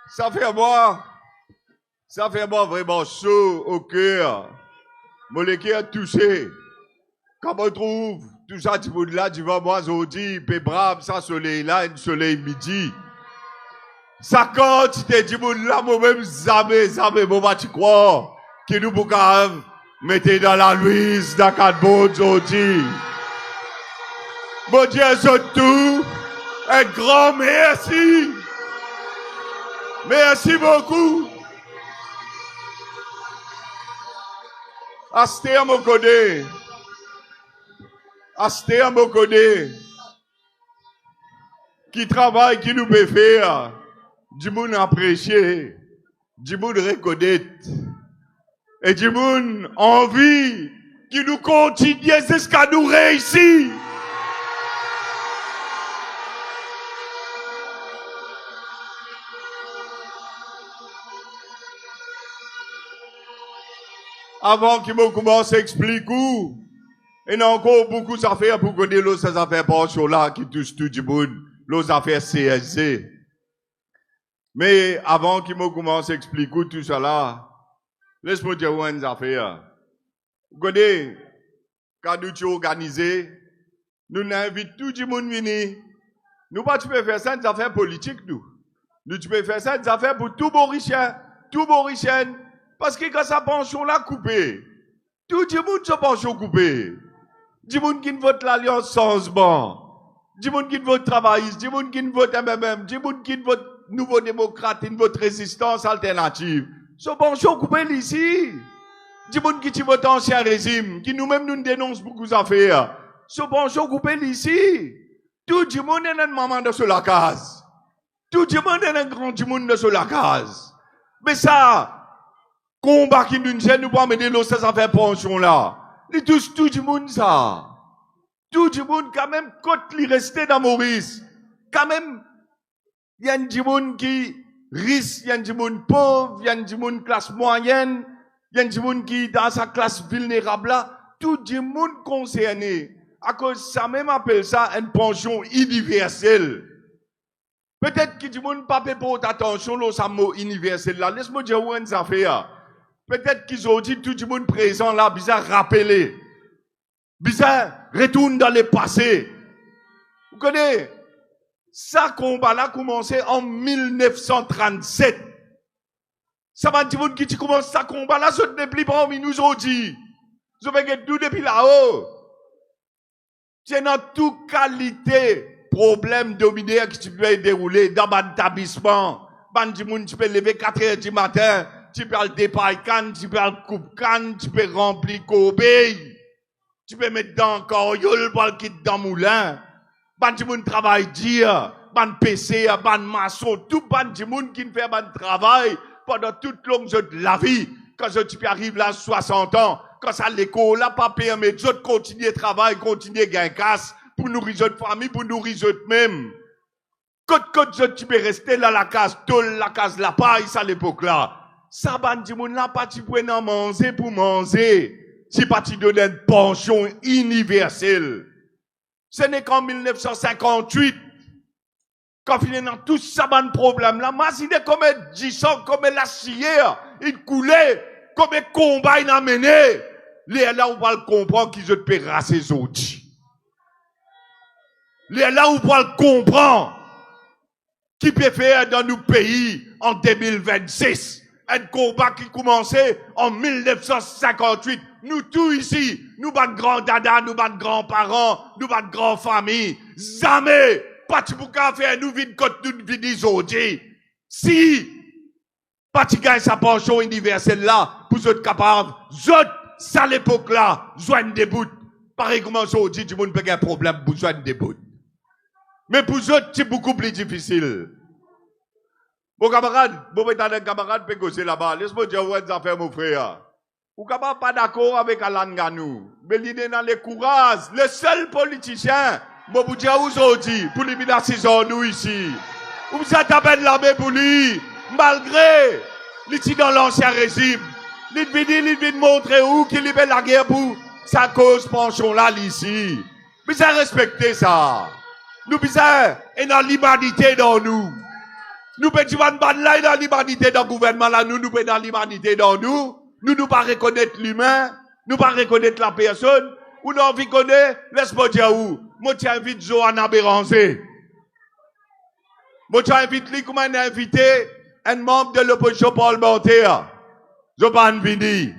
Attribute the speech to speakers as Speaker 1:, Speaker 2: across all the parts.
Speaker 1: ça fait moi vraiment chaud au cœur. Mon cœur touché. Comment on trouve tout ça, tu là, tu vois, moi, aujourd'hui, puis brave, ça, soleil là, un soleil midi. Ça quantité du monde là, moi-même, jamais, bon, bah, tu crois, que nous, pouvons mettre dans la Louise, dans quatre bonnes aujourd'hui. Bon Dieu, surtout, un grand merci. Merci beaucoup. Asté Mokode. Asté Mokode. Qui travaille, qui nous peut faire. Du monde apprécié. Du monde reconnaître. Et du monde envie. Qui nous continue jusqu'à nous réussir. Avant qu'il me commence à expliquer où, il y a encore beaucoup d'affaires pour connaître l'autre affaires pension là qui touchent tout le monde, l'autre affaires CSC. Mais avant qu'il me commence à expliquer tout ça là, laisse-moi dire une affaire. Vous connaissez, quand nous sommes organisés, nous invitons tout le monde à venir. Nous pas tu peux faire ça des affaires politiques nous. Nous tu peux faire ça des affaires pour tout Mauricien. Parce que quand sa pension là coupée, tout le monde sa pension coupée. Du monde qui ne vote l'Alliance sans banc, du monde qui ne vote travailliste, du monde qui ne vote MMM, du monde qui ne vote Nouveau Démocrate, qui ne vote Résistance Alternative. Sa pension coupée ici. Du monde qui vote Ancien Régime, qui nous-mêmes nous dénonce beaucoup d'affaires. Sa pension coupée ici. Tout le monde est un maman de la case. Tout le monde est un grand du monde de la case. Mais ça, combat qui nous gêne, nous pas mener l'eau, ça fait pension là. Ils touchent tout le monde ça. Tout le monde, quand même, quand il restait dans Maurice, quand même, il y a du monde qui risque, il y a du monde pauvre, il y a du monde classe moyenne, il y a du monde qui dans sa classe vulnérable là, tout le monde concerné. À cause ça même appelle ça une pension universelle. Peut-être que du monde pas pour attention là, ça mot universel là. Laisse-moi dire où une affaire. Peut-être qu'ils ont dit tout le monde présent là, bizarre rappeler. Bizarre retourne dans le passé. Vous connaissez? Ça combat là commencé en 1937. Ça va dire qui commence ça combat là, ce n'est plus pas en nous aujourd'hui. Je vais tout depuis là-haut. C'est dans toute qualité, problème dominé qui tu peux dérouler dans un établissement. Bandi moun, tu peux lever 4 heures du matin. Tu peux le dépailler canne, tu peux le coupe canne, tu peux remplir cobeille. Tu peux mettre dans coriole pour le quitter dans moulin. Bandi moun travail dire, ban PC, ban maçon, tout bandi moun qui fait ban travail pendant toute longue de la vie. Quand tu peux arriver là 60 ans, quand ça l'école là pas permet de continuer à travailler, continuer à gagner casse pour nourrir notre famille, pour nourrir notre même. Quand tu peux rester là la case, tôle la case la paille ça l'époque là. Ça bandi moun là pas tu peux en manger pour manger. Si pas tu donnes une pension universelle. Ce n'est qu'en 1958 quand il y a tout ça ban problème là, imaginez comme 10 ans comme la scière, il coulait comme un combat il a mené. Là on va le comprendre qu'ils ont payé ces autres. Là on va le comprendre qui peut faire dans nos pays en 2026. Un combat qui commençait en 1958. Nous tous ici, nous bat grand dada, nous bat grands-parents, nous bat grand famille. Jamais, pas tu peux faire nous vide quand nous vide aujourd'hui. Si, pas tu gagnes sa pension universelle là, pour être capable, ça l'époque là, joindre des bouts. Pareil comme aujourd'hui, du monde peut avoir un problème pour joindre des bouts. Mais pour eux, c'est beaucoup plus difficile. Mon camarade, camarade peut causer là-bas. Laisse-moi dire où est-ce affaires, mon frère. Ou capable pas d'accord avec Alan Ganou. Mais l'idée dans les courages, le seul politicien, moi vous dire aujourd'hui, pour lui mettre saison nous ici. Ou vous êtes à peine l'armée pour lui, malgré, l'outil dans l'ancien régime. Il vient montrer où qu'il libère la guerre pour sa cause pension là, ici. Mais ça respecter ça. Nous, bizarre, et dans l'humanité dans nous. Nous pouvons dire là dans l'humanité dans le gouvernement là, nous pouvons dans l'humanité dans nous pas reconnaître l'humain, nous pas reconnaître la personne, ou nous envie connaître, laisse-moi dire où. Moi j'invite Johanna Béranger. Moi j'invite lui comme un invité, un membre de l'opposition parlementaire. Je ne vais pas venir.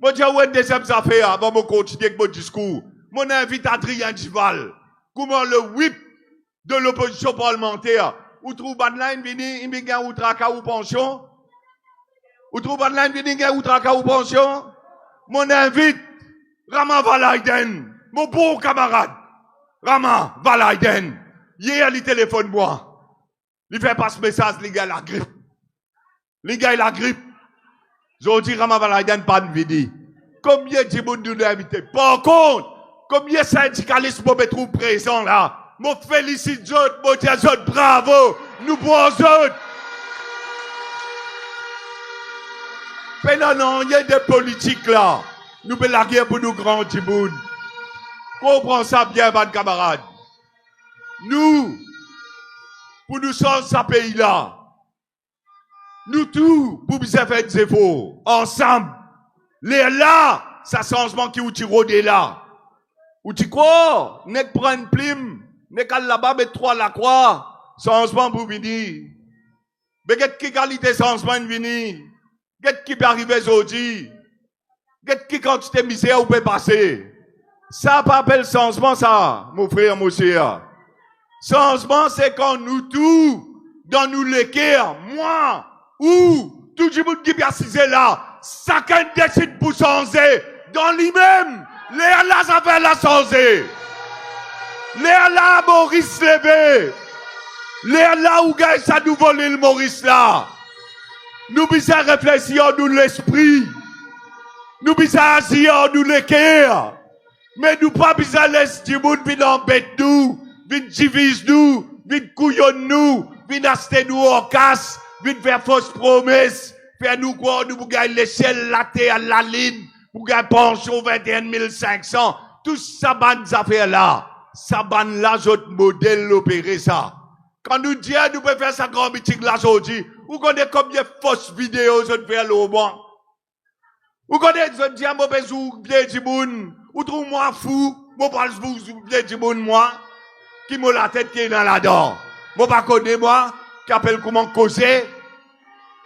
Speaker 1: Moi j'ai une deuxième affaire avant de continuer avec mon discours. Moi j'invite Adrien Duval, comment le whip de l'opposition parlementaire. Ou trouve Badline vini, il y a ou traka ou pension. Ou trouve Badline vini, il y a ou traka ou pension. Mon invite, Rama Valaiden, mon bon camarade. Rama Valaiden. Hier, il téléphone moi. Il fait passer message, les gars, la grippe. Les gars, la grippe. J'ai dit Rama Valaiden pas de vini. Combien de monde nous invité? Par contre, combien de syndicalistes pour me trouver présents là? Je félicite Jot, je dis Jot, bravo, nous prenons Jot. Mais non, il y a des politiques là. Nous faisons la guerre pour nous grands Djiboun. Comprends ça bien, mes camarades. Nous, pour nous changer ce pays là, nous tous, pour nous faire des efforts, ensemble, les là, ça changement qui ou tu rôdes là. Ou tu quoi? N'est pas une plume. N'est qu'à là-bas, mettre trois la croix, changement pour venir. Mais qu'est-ce qui qualité changement venir? Qu'est-ce qui peut arriver aujourd'hui? Qu'est-ce qui quantité misère ou peut passer? Ça pas appelle changement, ça, mon frère, mon cher. Changement, c'est quand nous tous, dans nous l'équerre, moi, ou, tout le monde qui est assisé là, chacun décide pour changer, dans lui-même, les Allah avaient la changer. Les Allah Maurice levé. Les Allah où gagne ça nous voler le Maurice là. Nous bisons réfléchir nous l'esprit. Nous bisons agir nous l'équerre. Mais nous pas bisons laisser du monde vin embête nous, vin divise nous, vin couillonne nous, vin acheter nous en casse, vin faire fausse promesse, faire nous quoi, nous pour gagner l'échelle, la terre, la ligne, pour gagner pension 21 500. Tout ça, bonnes affaires là. Ça ban là, notre modèle l'opérer ça. Quand nous disons, nous pouvons faire ça grand meeting là aujourd'hui, vous connaissez combien de fausses vidéos je fais là au moins? Vous connaissez, je dis à mon bezou, bien du monde, ou trouve moi fou, moi parle bien du monde moi, qui m'a la tête qui est dans la dent. Moi pas connais moi, qui appelle comment causer.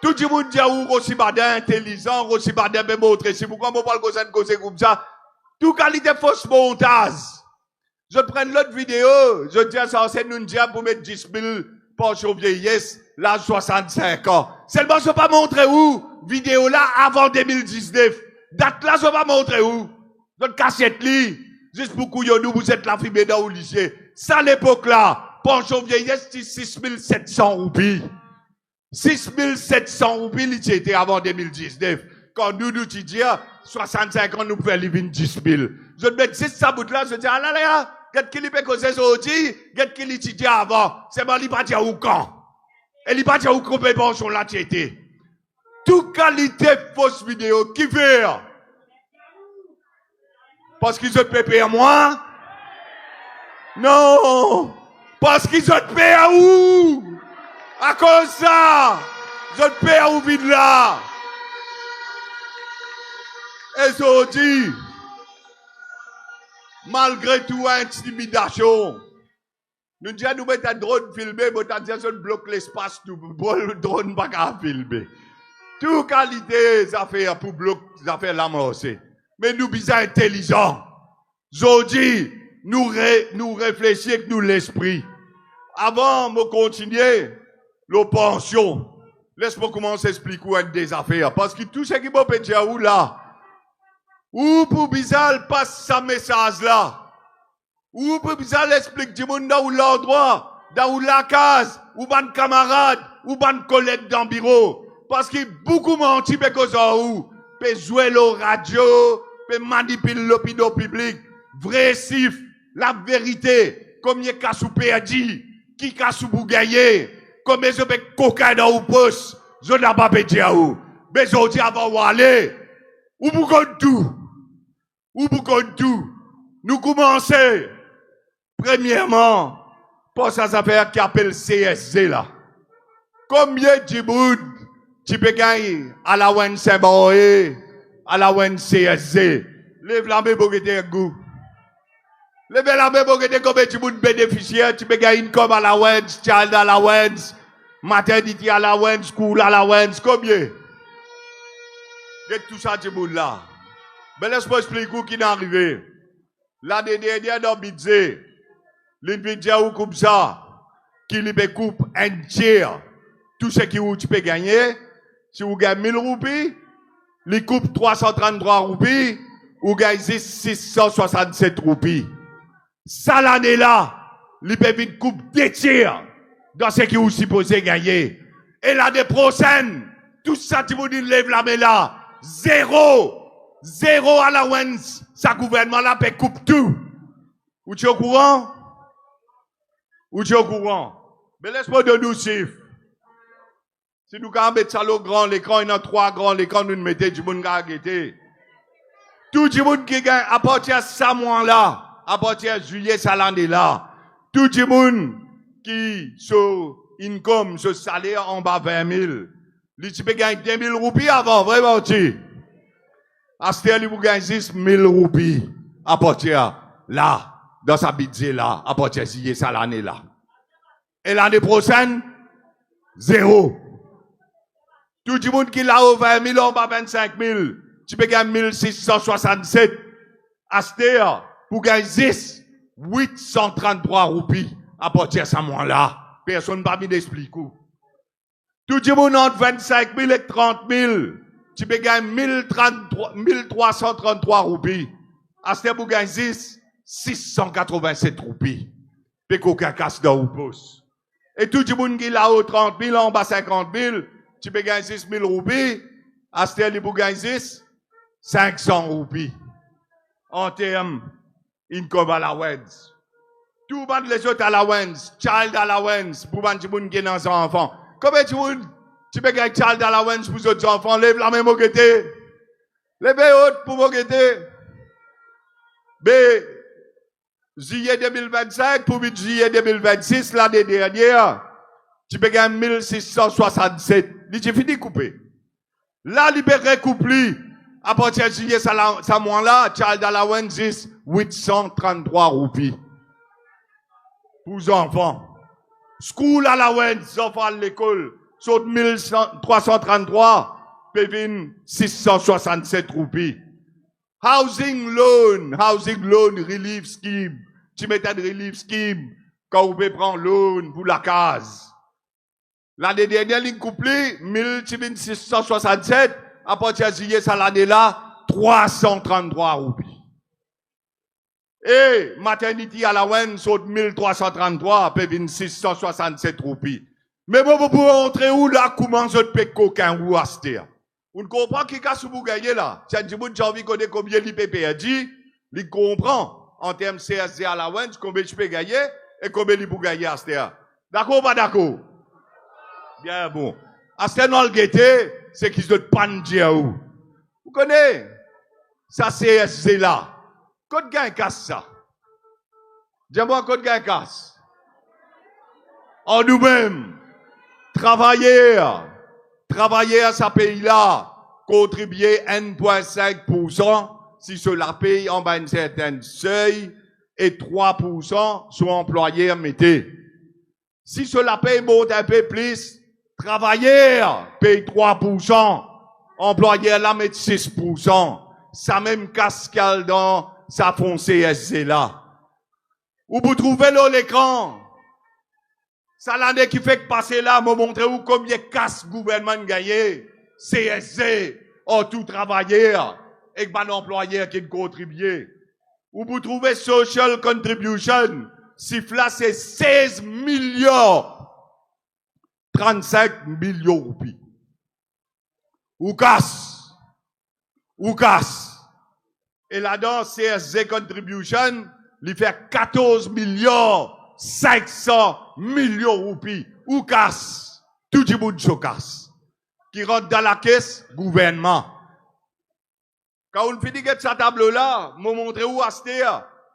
Speaker 1: Tout le monde dit à vous, aussi badin intelligent, aussi badin même autre, si pourquoi moi parle causer comme ça. Tout qualité fausse montage. Je prends l'autre vidéo, je dis à ça, c'est nous dire pour mettre 10 000 pensions vieillesse, l'âge 65 ans. Seulement, je ne vais pas montrer où, vidéo là, avant 2019. Date là, je ne vais pas montrer où. Notre cassette là, juste pour couillon, vous êtes la fumée dans le lycée. Ça, l'époque là, pension vieillesse, c'est 6 700 roupies. 6 700 roupies, il était avant 2019. Quand nous disons, 65 ans, nous pouvons vivre 10 000. Je te mets 6 saboutes là, je dis, ah là là, qu'est-ce qu'il peut causer aujourd'hui, qu'est-ce qu'il étudie avant, c'est bon, il va dire où quand. Et il va dire où combien de pensions là, tu étais. Toute qualité fausse vidéo, qui veut? Parce qu'ils ont payé à moi? Non! Parce qu'ils ont payé à où? À cause de ça! Ils ont payé à où vide là? Et ça dit, malgré tout, intimidation, nous disons, nous mettons un drone filmé, mais nous disons, nous bloquons l'espace, nous le drone pas qu'à filmer. Toute qualité, ça fait pour bloquer, ça fait l'amorcer. Mais nous sommes intelligents. Aujourd'hui, nous réfléchissons avec nous l'esprit. Avant de continuer, la pension, laisse-moi commencer à expliquer des affaires. Parce que tout ce qui m'a pété à où là, ou pour bizarre passe ce message là, ou pour bizarre explique du monde dans l'endroit, dans la case, ou ban camarade, ou ban collègue dans le bureau. Parce que beaucoup menti parce que peut jouer la radio, peut manipuler l'opinion publique. Vrai sif, la vérité, comme y a qu'à sous perdu, qui qu'à sous bougayer, comme je peux cocaïne dans le poste, je n'ai pas pété à où. Mais je dis avant d'aller, ou vous tout. Ou vous tout. Nous commençons, premièrement, par ces affaires qui appellent CSC là. Combien de monde tu peux gagner à la WEN Saint-Boé, à la WEN CSC? Lève la main pour que tu aies un goût. Lève la main pour que tu aies combien de monde bénéficiaire. Tu peux gagner comme à la WEN, child à la WEN, maternity à la WEN, school à la WEN. Combien? Et tout ça, tu monde là. Mais laisse-moi expliquer qui est arrivé. L'année dernière, dans le budget, le budget ou comme ça, qui lui coupe un tiers. Tout ce que tu peux gagner, si vous gagnez 1000 roupies, il coupe 333 roupies, ou gagnez 667 roupies. Ça l'année-là, il peut vite coupe 2 tiers dans ce que vous supposez gagner. Et l'année prochaine, tout ça, tu vous dis, lève la main là, zéro allowance, ça gouvernement là peut coupe tout. Ou tu es au courant? Ou tu es au courant? Mais laisse-moi donner nous chiffres. Si nous avons mis ça au grand l'écran, il y a 3 grands écrans, nous mettons du monde qui a gagné. Tout le monde qui gagne, à partir de ce mois-là, à partir de juillet, ça l'année là, tout le monde qui, sur income, sur salaire en bas 20 000, il peut gagner 2 000 roupies avant, vraiment, tu. À ce temps, il vous gagne 6 000 roupies à partir là, dans sa budget là, à partir de juillet, ça l'année là. Et l'année prochaine, 0. Tout le monde qui l'a au 20 000, en bas 25 000, tu peux gagner 1667. À ce temps, pour gagner 10, 833 roupies à partir de ce moment-là. Personne ne va m'expliquer. Tout le monde entre 25 000 et 30 000, tu peux gagner 1333 roupies. À ce temps, pour gagner 10, 687 roupies. Puis qu'aucun casse dans ou pouce. Et tout le monde qui l'a au 30 000, en bas 50 000, tu peux gagner 6 000 roupies. À ce temps, pour gagner 10, 500 roupies. En termes income allowance. Tout le monde les autres allowance, child allowance, pour les gens qui ont des enfants. Combien de monde tu peux gagner child allowance pour les autres enfants? Lève la main, moquette. Lève haute pour moquette. Mais, juillet 2025 pour juillet 2026, l'année dernière, tu peux gagner 1667. J'ai fini de couper. Là, il peut recoupler. À partir de juillet, ça mois-là, child allowance, 833 roupies. Pour les enfants. School allowance, enfants à l'école, saute 1333, pévin 667 roupies. Housing loan relief scheme. Tu mets un relief scheme quand vous pouvez prendre loan pour la case. L'année dernière, il couplé 1667. À partir de juillet, ça l'année là, 333 roupies. Et maternity allowance saute 1333, pévin 667 roupies. Mais bon, vous pouvez entrer où là, comment je peux coquin ou aster? Vous ne comprenez pas qui vous gagnez là. Si vous avez envie de connaître combien l'IPP dit, il comprend en termes CSD allowance, combien je peux gagner et combien il peut gagner aster. D'accord ou pas d'accord? Bien bon. Aster dans le guetté, c'est qu'ils ne pas dire où. Vous connaissez? Ça CSD là. Code gain casse ça. Dis-moi code gain casse. En nous-mêmes, travailler à ce pays-là, contribuer 1,5% si cela paye en bas une certaine seuil et 3% sur employés mettez. Si cela paye monte un peu plus, travailler paye 3%, employé là met 6%. Ça même cascade dans sa fond CSC là. Où vous trouvez là l'écran? Ça l'année qui fait que passer là, me montrer où combien casse gouvernement gagné. CSC, tout travaillé, et que ban employé qui contribué. Où vous trouvez social contribution? Si là c'est 16 millions. 35 millions roupies. Ou casse. Et là-dedans, CSC Contribution, il fait 14 millions 500 millions roupies. Ou casse. Tout le monde se casse. Qui rentre dans la caisse, gouvernement. Quand on finit de cette table-là, me montrer où acheter.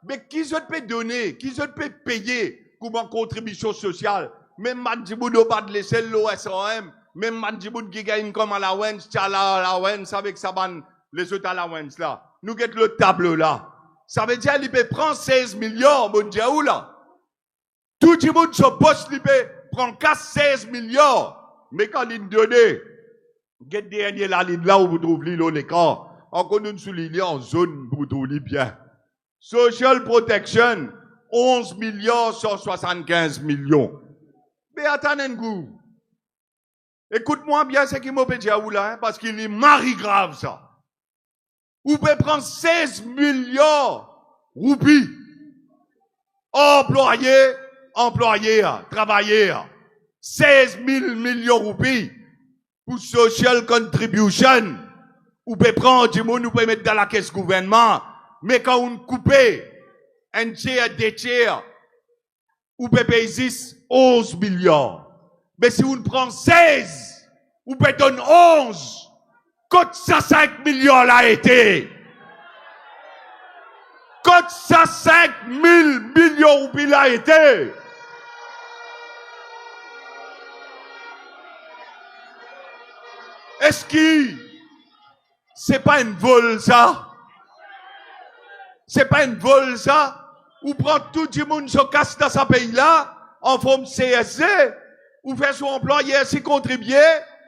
Speaker 1: Mais qui se peut donner, qui se peut payer comme en contribution sociale? Même Madjiboud pas de laisser l'OSOM. Même Madjiboud qui gagne comme à la Wens, avec sa bande, les autres à la Wens là. Nous avons le tableau là. Ça veut dire qu'il peut prendre 16 millions, mon Dieu, là. Tout le monde se poste, il peut prendre 16 millions. Mais quand il donne, il dernier la ligne là où vous trouvez l'écran. Encore une souligne en zone pour vous trouver bien. Social Protection, 11 millions 175 millions. Mais attendez un coup. Écoute-moi bien ce qui m'a dit à vous là, hein, parce qu'il est mari grave ça. Vous pouvez prendre 16 millions roupies. Employés, travailler. 16 000 millions roupies pour social contribution. Vous pouvez prendre du monde, vous pouvez mettre dans la caisse gouvernement. Mais quand vous coupez un tiers, deux tiers, vous pouvez payer 11 millions. Mais si vous prenez 16, vous pouvez donner 11. Quand ça 5 millions l'a été. Quand ça 5 000 millions roupies l'a été. Est-ce que c'est pas une vol ça? C'est pas une vol ça? Ou prend tout le monde se casse dans ce pays-là, en forme CSC, ou fait son employé s'y contribuer,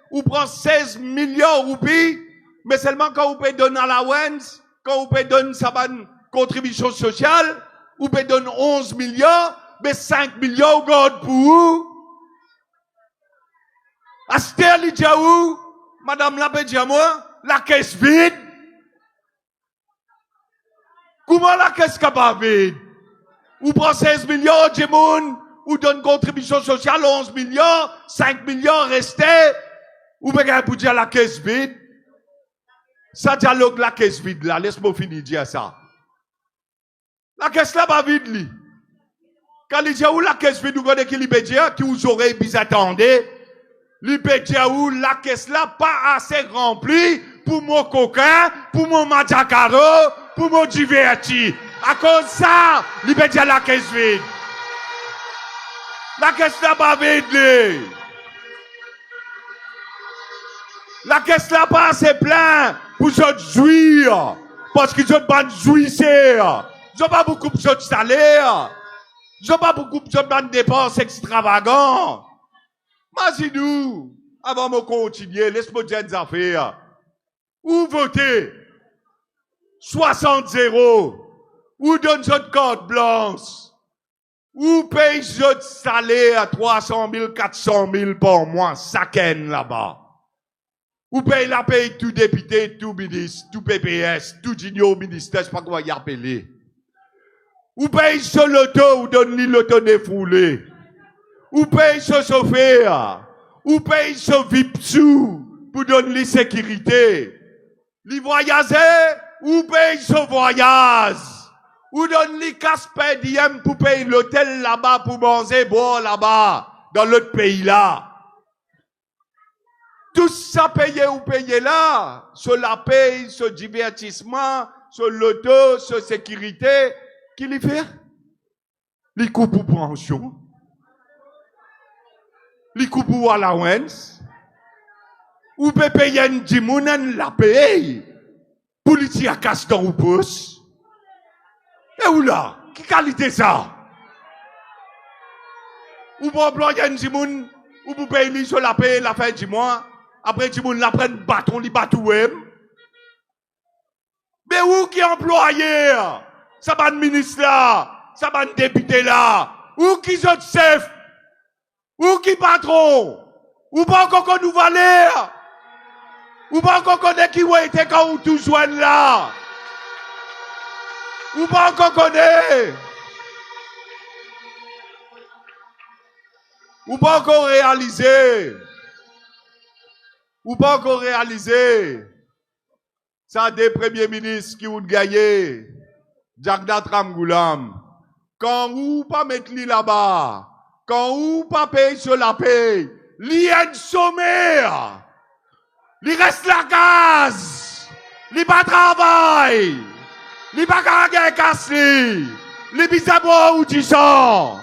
Speaker 1: ou prend 16 millions roupies, mais seulement quand vous pouvez donner à la WENS, quand vous pouvez donner sa bonne contribution sociale, vous pouvez donner 11 millions, mais 5 millions, vous gardez pour vous. Astère Lidjaou, Madame Lapédiamois, la caisse vide. Comment la caisse capable vide? Ou prend 16 millions, Djemoun, ou donne contribution sociale, 11 millions, 5 millions restés, ou bien pour dire la caisse vide. Ça dialogue la caisse vide là, laisse-moi finir dire ça. La caisse là pas vide li. Quand il dit où la caisse vide, vous connaissez qui l'ibédia, qui vous aurez bien attendez. L'ibédia où la caisse là pas assez remplie pour mon coquin, pour mon madjakaro, pour mon diverti. À cause de ça, l'ibédia la caisse vide. La caisse là pas vide li. La caisse là pas assez plein pour se jouir. Parce qu'ils ont pas de jouisseur. Ils n'ont pas beaucoup de salaire. Ils n'ont pas beaucoup de dépenses extravagantes. Mas-nous, avant de continuer, laisse-moi dire des affaires. Ou votez 60-0, ou donne votre carte blanche, ou paye votre salaire à 300 000, 400 000 par mois, ça ken là-bas. Ou paye la paye tout député, tout ministre, tout PPS, tout junior ministère, je sais pas comment y appeler. Ou paye ce loto, ou donne l'auto défoulé. Ou paye ce chauffeur. Ou paye ce vipsou, pour donner les sécurité. Les voyageurs, ou paye ce voyage. Ou donne les casse diem pour payer l'hôtel là-bas, pour manger bon là-bas, dans l'autre pays là. Tout ça payé ou payé là, sur la paye, sur divertissement, sur l'auto, sur sécurité, qui les fait? Les coupes pour pension, les coupes pour allowance, ou peut payer un dimounen la paye, pour les tirer à casse dans ou pousse. Et où là? Qui qualité ça? Ou pour employer un dimoun, ou pour payer sur la paye la fin du mois, après dimoun la prenne bâton, li batouem. Mais où qui employé? Ça va le ministre là, ça va le député là, ou qui sont chef, ou qui patron, ou pas encore qu'on nous valait, ou pas encore qu'on est qui ou été quand on tout joigne là, ou pas encore qu'on est, ou pas encore réalisé, ou pas encore réalisé, ça des premiers ministres qui ont gagné. Jagda Tramgoulam. Quand vous pas mettre li là-bas, quand vous pas payer sur la paye, li y sommaire, li reste la case, li pas travail, li pas gagner casse li bizabo ou du sang,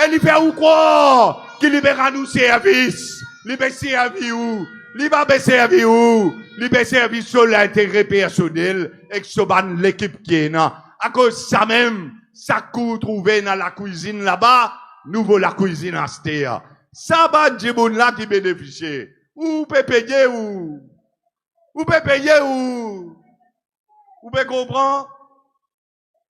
Speaker 1: et li fait ou quoi? qui libère nous service. Libère servi où? Libère servi où? Libère servi sur l'intérêt personnel et sur l'équipe qui est là. À cause ça même, ça coûte trouver dans la cuisine là-bas, nous voulons la cuisine à terre. Ça va des gens là qui bénéficient. Ou peut payer ou peut payer ou peut comprendre.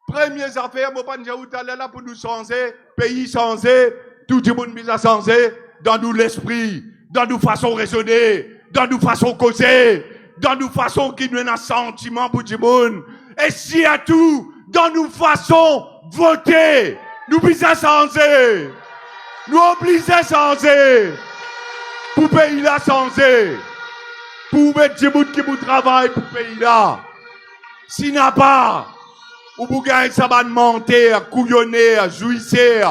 Speaker 1: Première affaire, moi pas dire où t'allais là pour nous changer, pays changer, tout le monde bisa changer dans nous l'esprit, dans nous façon raisonner, dans nous façon causer, dans nous façon qui nous un sentiment pour tout le monde. Et si à tout, dans nous façon voter, nous bisa changer. Nous obligés changer. Pour pays là changer. Pour mettre des gens qui vous travaillent pour pays là. S'il n'a pas, ou pour gagner ça va monter, couillonner, jouisser,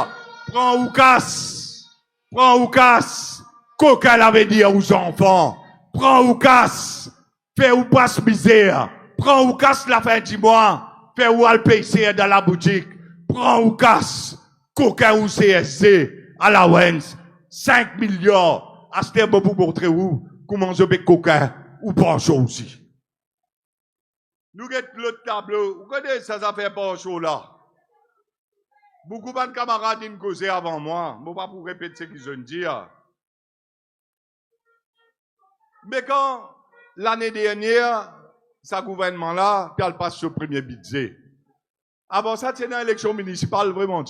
Speaker 1: prends ou casse. Prends ou casse. Coca l'avait dit aux enfants. Prends ou casse. Fais ou passe misère. Prends ou casse la fin du mois. Fais ou al payer dans la boutique. Prends ou casse. Coca ou CSC. À la Wens. 5 millions. À ce terme pour montrer où. Comment je peux coca ou pancho aussi. Nous avons l'autre tableau. Vous connaissez ces affaires pancho là? Beaucoup de camarades ont causé avant moi. Je ne vais pas pour répéter ce qu'ils ont dit. Mais quand l'année dernière, ce gouvernement-là, il passe sur le premier budget. Avant ça, c'est dans l'élection municipale, vraiment.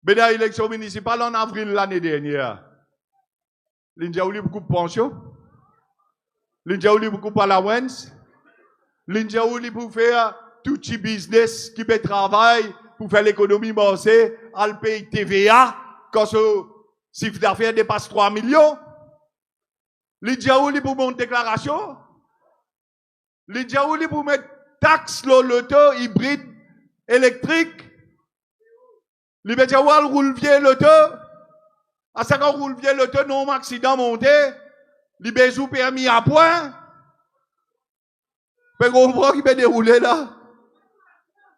Speaker 1: Mais dans l'élection municipale, en avril l'année dernière, l'India a eu beaucoup de pensions. L'India a eu beaucoup de allowance. L'India a eu pour faire tout petit business qui peut travailler pour faire l'économie marcher, à le payer TVA, quand ce chiffre d'affaires dépasse 3 millions. L'India a eu pour mon déclaration. L'India a eu pour mettre taxe sur l'auto hybride électrique. L'India a eu roule vieux l'auto. À ce qu'on roule vieux l'auto, non accident monté. L'Ibézou permis à point. Mais on voit qui peut dérouler là.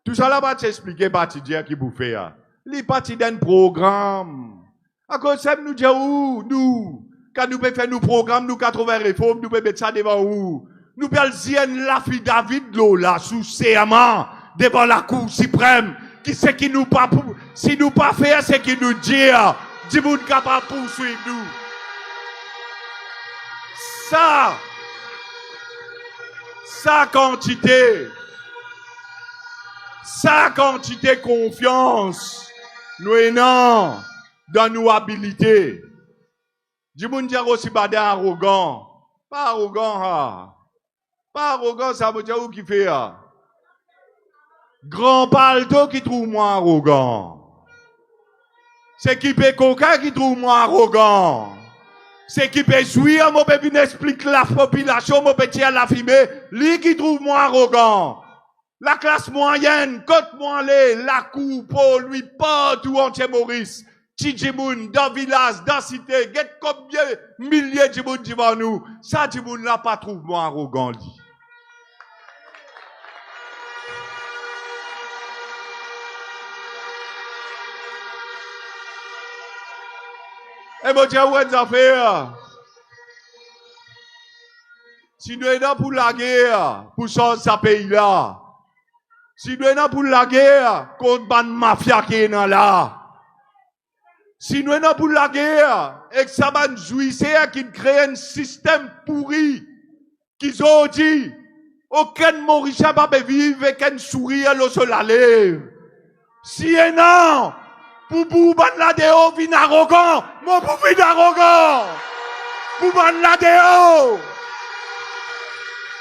Speaker 1: Tout ça là va t'expliquer parti dire qui vous fait. Les partis d'un programme. À cause de nous dire où, nous, quand nous pouvons faire nos programmes, nous 80 réformes, nous pouvons mettre ça devant où. Nous pouvons dire l'affidavit là, sous serment, devant la Cour suprême, qui c'est qui nous pas, si nous pas faire, c'est qui nous dit, dis-vous capable de poursuivre nous. Sa quantité confiance, nous ayons dans nos habilités. Dis-moi dire aussi pas arrogant. Pas arrogant, ha. Pas arrogant, ça veut dire où qui fait, ha. Grand palto qui trouve moi arrogant. C'est qui peut coca qui trouve moi arrogant. C'est qui peut jouir, mon peut venir expliquer la population, mon petit à la fumée, lui qui trouve moi arrogant. La classe moyenne, Côte-Moilé, la cour, pour lui, partout entier Maurice, Tidjimoun, dans village, dans cité, get combien milliers de monde devant nous. Ça, Tidjimoun là pas trouve moi arrogant, lui. Et mon Dieu, où est-ce affaires? Si nous sommes là pour la guerre, pour changer ce pays-là, si nous sommes là pour la guerre, contre la mafia qui est là, si nous sommes là pour la guerre, et que ça va nous jouir, qui crée un système pourri, qui ont dit, aucun Mauricien va vivre avec un sourire sur la lèvre. Si et non, pour ban la déo, vin arrogant. Mon pour vin arrogant. Pour ban la déo.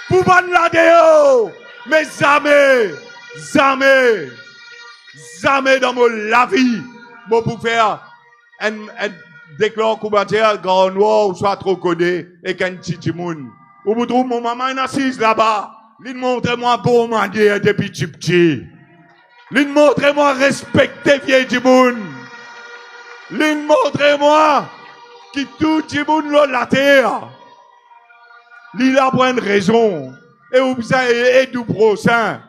Speaker 1: Pour ban la déo. Mais jamais dans la vie. Mon pour faire un déclare commentaire grand noir ou soit trop codé et qu'un petit moun. Ou vous trouvez mon maman est assise là-bas. Il montre-moi pour manier depuis petit. L'une montre-moi respecter vieille du monde. L'une montre-moi qui tout du monde la terre. L'il a point de raison. Et vous avez du prochain.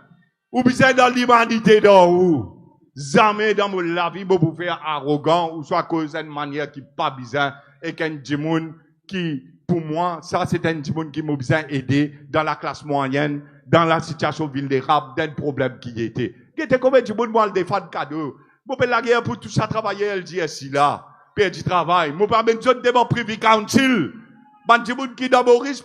Speaker 1: Vous avez dans l'humanité d'en haut. jamais dans la vie, pour faire arrogant, ou soit à cause d'une manière qui pas bizarre, et qu'un djimoun qui, pour moi, ça c'est un djimoun qui m'a besoin aider dans la classe moyenne, dans la situation vulnérable, d'un problème qui était. Qui était comme un djimoun, moi, le défendre cadeau. Moi, je la guerre pour tout ça travailler, elle dit, si là, perdre du travail. Moi, pas même zone devant privé council. Ban djimoun qui dans Maurice,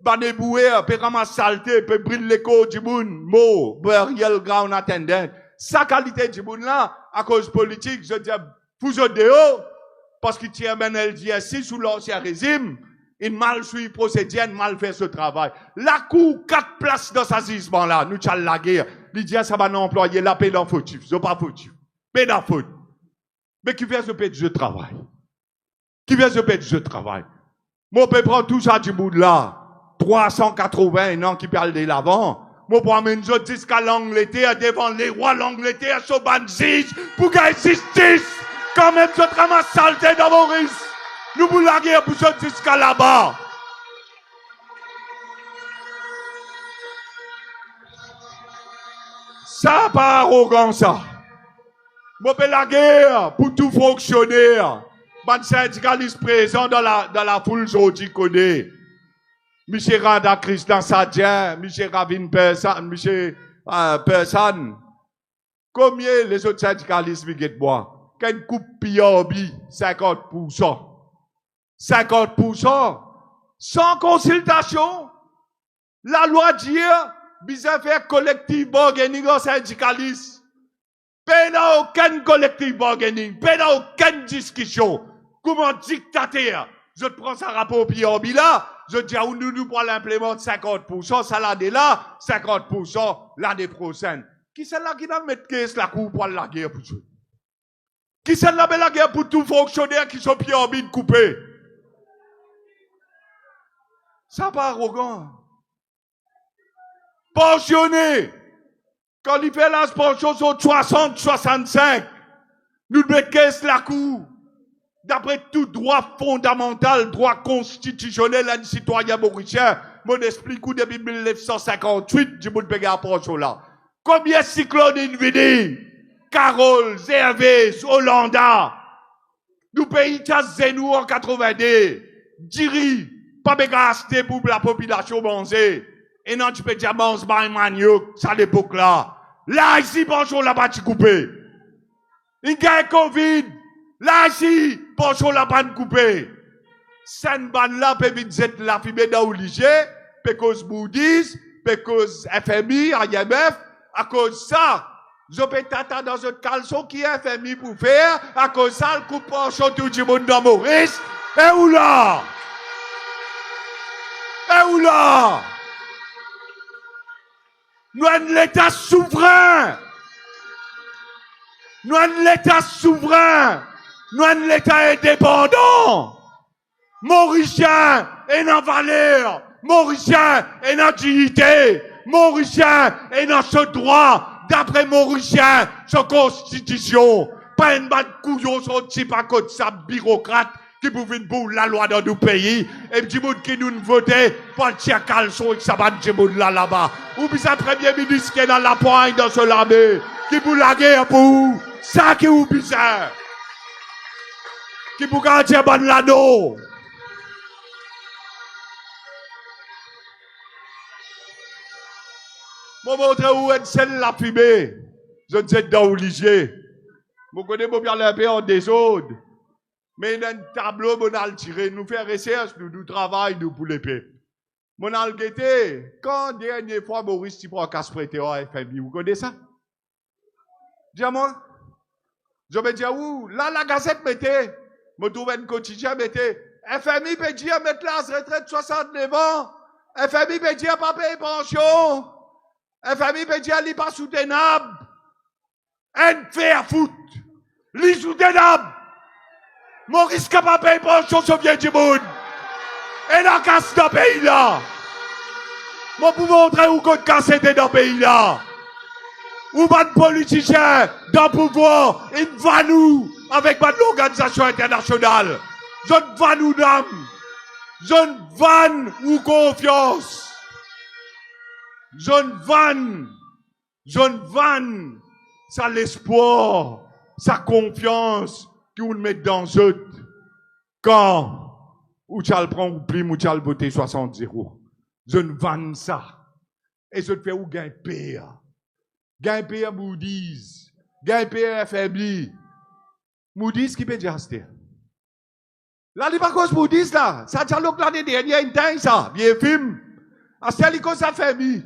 Speaker 1: ban débouer, peut ramasser saleté, peut brûler l'écho djimoun, mot, burial ground attendant. Sa qualité djimoun là, à cause politique, je dis, vous êtes dehors, parce qu'il tient ben LDSI sous l'ancien régime, il mal suit procédure, mal fait ce travail. La cour, 4 places dans ce gisement là, nous tchal la guerre. Il dit, ça va nous employer la paix dans fautif, c'est pas fautif. Paix dans faute. Mais qui vient se payer de travail? Qui vient se payer de travail? Moi, je peux prendre tout ça du bout de là. 380 ans qui parlent de l'avant. Moi, pour amener une autre jusqu'à l'Angleterre, devant les rois l'Angleterre, sur Banzige, pour gagner justice. Quand même, je ramasse saleté dans Maurice. Nous vous la guerre pour ce jusqu'à là-bas. Ça, pas arrogant, ça. Moi, je la guerre pour tout fonctionnaire. Ban syndicaliste présent dans la foule, je connais. Monsieur Rada Christian Sadien, Monsieur Ravin Persan, Monsieur Persan. Combien les autres syndicalistes viennent boire? Qu'une coupe Piorbi, 50%. 50%. Sans consultation. La loi dit, bizarre faire collectif bargaining en syndicaliste. Pas dans aucun collectif bargaining, pas dans aucune discussion. Comment dictateur? Je te prends ça rapport Piorbi là, je dis à nous pour l'implémenter 50%, ça l'année là, 50% l'année prochaine. Qui c'est là qui va mettre caisse la cour pour la guerre pour ça? Qui c'est là la guerre pour tout fonctionnaire qui sont Piorbi coupés? Ça pas arrogant. Pensionné. Quand il fait la pension sur 60, 65, nous mettons caisse la cour. D'après tout droit fondamental, droit constitutionnel d'un citoyen mauricien, mon explique depuis 1958, du bout de pégar pension là. Combien de cyclones invités? Carole, Zervès, Hollanda. Nous payons Zenou en 82. Diri, pas bégasté pour la population manger. Et non, tu peux dire, mange, manioc, ça l'époque là. Là, ici, pension là-bas, tu coupé. Il y a Covid. Là, ici, pension là-bas, coupé. Cette bande-là peut vite la fumée dans l'IG, parce Moody's, parce FMI, IMF, à cause ça. Je peux t'attendre dans un caleçon qui est FMI pour faire, à cause ça, le coup pension tout le monde dans Maurice. Et où là? Et où là? Nous sommes l'État souverain. Nous sommes l'État souverain. Nous sommes l'État indépendant. Mauricien est dans valeur. Mauricien est dans dignité. Mauricien est dans ce droit. D'après Mauricien, sa constitution. Pas une batte couillon sur type à côté de sa bureaucrate qui pouvait boule la loi dans nos pays. Et petit monde qui nous votait pour le tir caleçon et que ça va petit monde là-bas. Ou bien sa premier ministre qui est dans la poigne dans ce l'armée. Qui pour la guerre pour ça qui est bizarre. Qui pour garantir ban l'anneau. Moi, montre où est celle la fumée. Je ne sais dans où ligier. Vous connaissez bien la paix en désordre. Mais dans un tableau, on a tiré. Nous faisons recherche, nous travaillons, nous pour l'épée. Mon a guetté. Quand dernière fois, Maurice, tu prends casse prêté à FMI, vous connaissez ça? Dis-moi. Je me dis, où? Là, la gazette mettait. Je trouve un quotidien mettait. FMI peut dire mettre la retraite 69 ans. FMI peut dire pas payer pension. FMI peut dire n'est pas soutenable. Un fait à foot. Li soutenable. Maurice capable payer pension sur bien du monde. Et la casse dans le pays là. Moi, pour montrer où qu'on casse dans le pays là. Ou pas de politiciens dans le pouvoir, ils va nous avec l'organisation internationale. Je ne va nous dame. Je ne vanne ou confiance. Je ne vanne ça l'espoir, sa confiance que vous mettez dans eux. Quand ou tu le prends ou pli, ou tu le voter 60 euros. Je ne vends ça. Et je te fais où gain pire. Gain pire Moody's. Gain pire FMI. Moody's qui peut dire ça? Là, il n'y a pas cause Moody's là. Ça tient l'année dernière, une temps ça. Bien film. À ce qu'il cause FMI.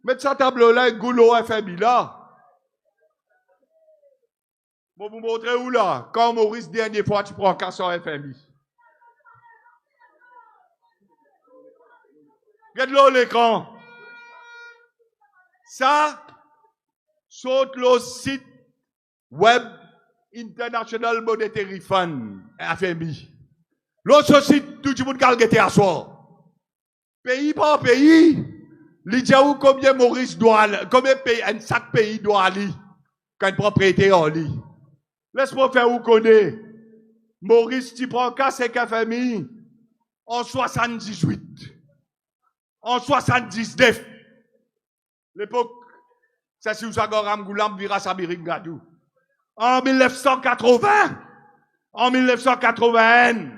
Speaker 1: Mettre ça tableau là, goulot FMI là. Bon, vous montrer où là? Quand Maurice, dernière fois, tu prends 400 FMI. Regarde-le l'écran. Ça, saute le site web International Monetary Fund, FMI. L'autre site, tout le monde a été à soi. Pays par pays, il dit où combien Maurice doit aller, combien chaque pays doit aller quand il propriété en lit. Laisse-moi faire où connaît. Maurice, tu prends qu'à 5 FMI en 78. En 79. L'époque, c'est si vous avez Ramgoulam vira Sabiring Gadou. En 1980, en 1981,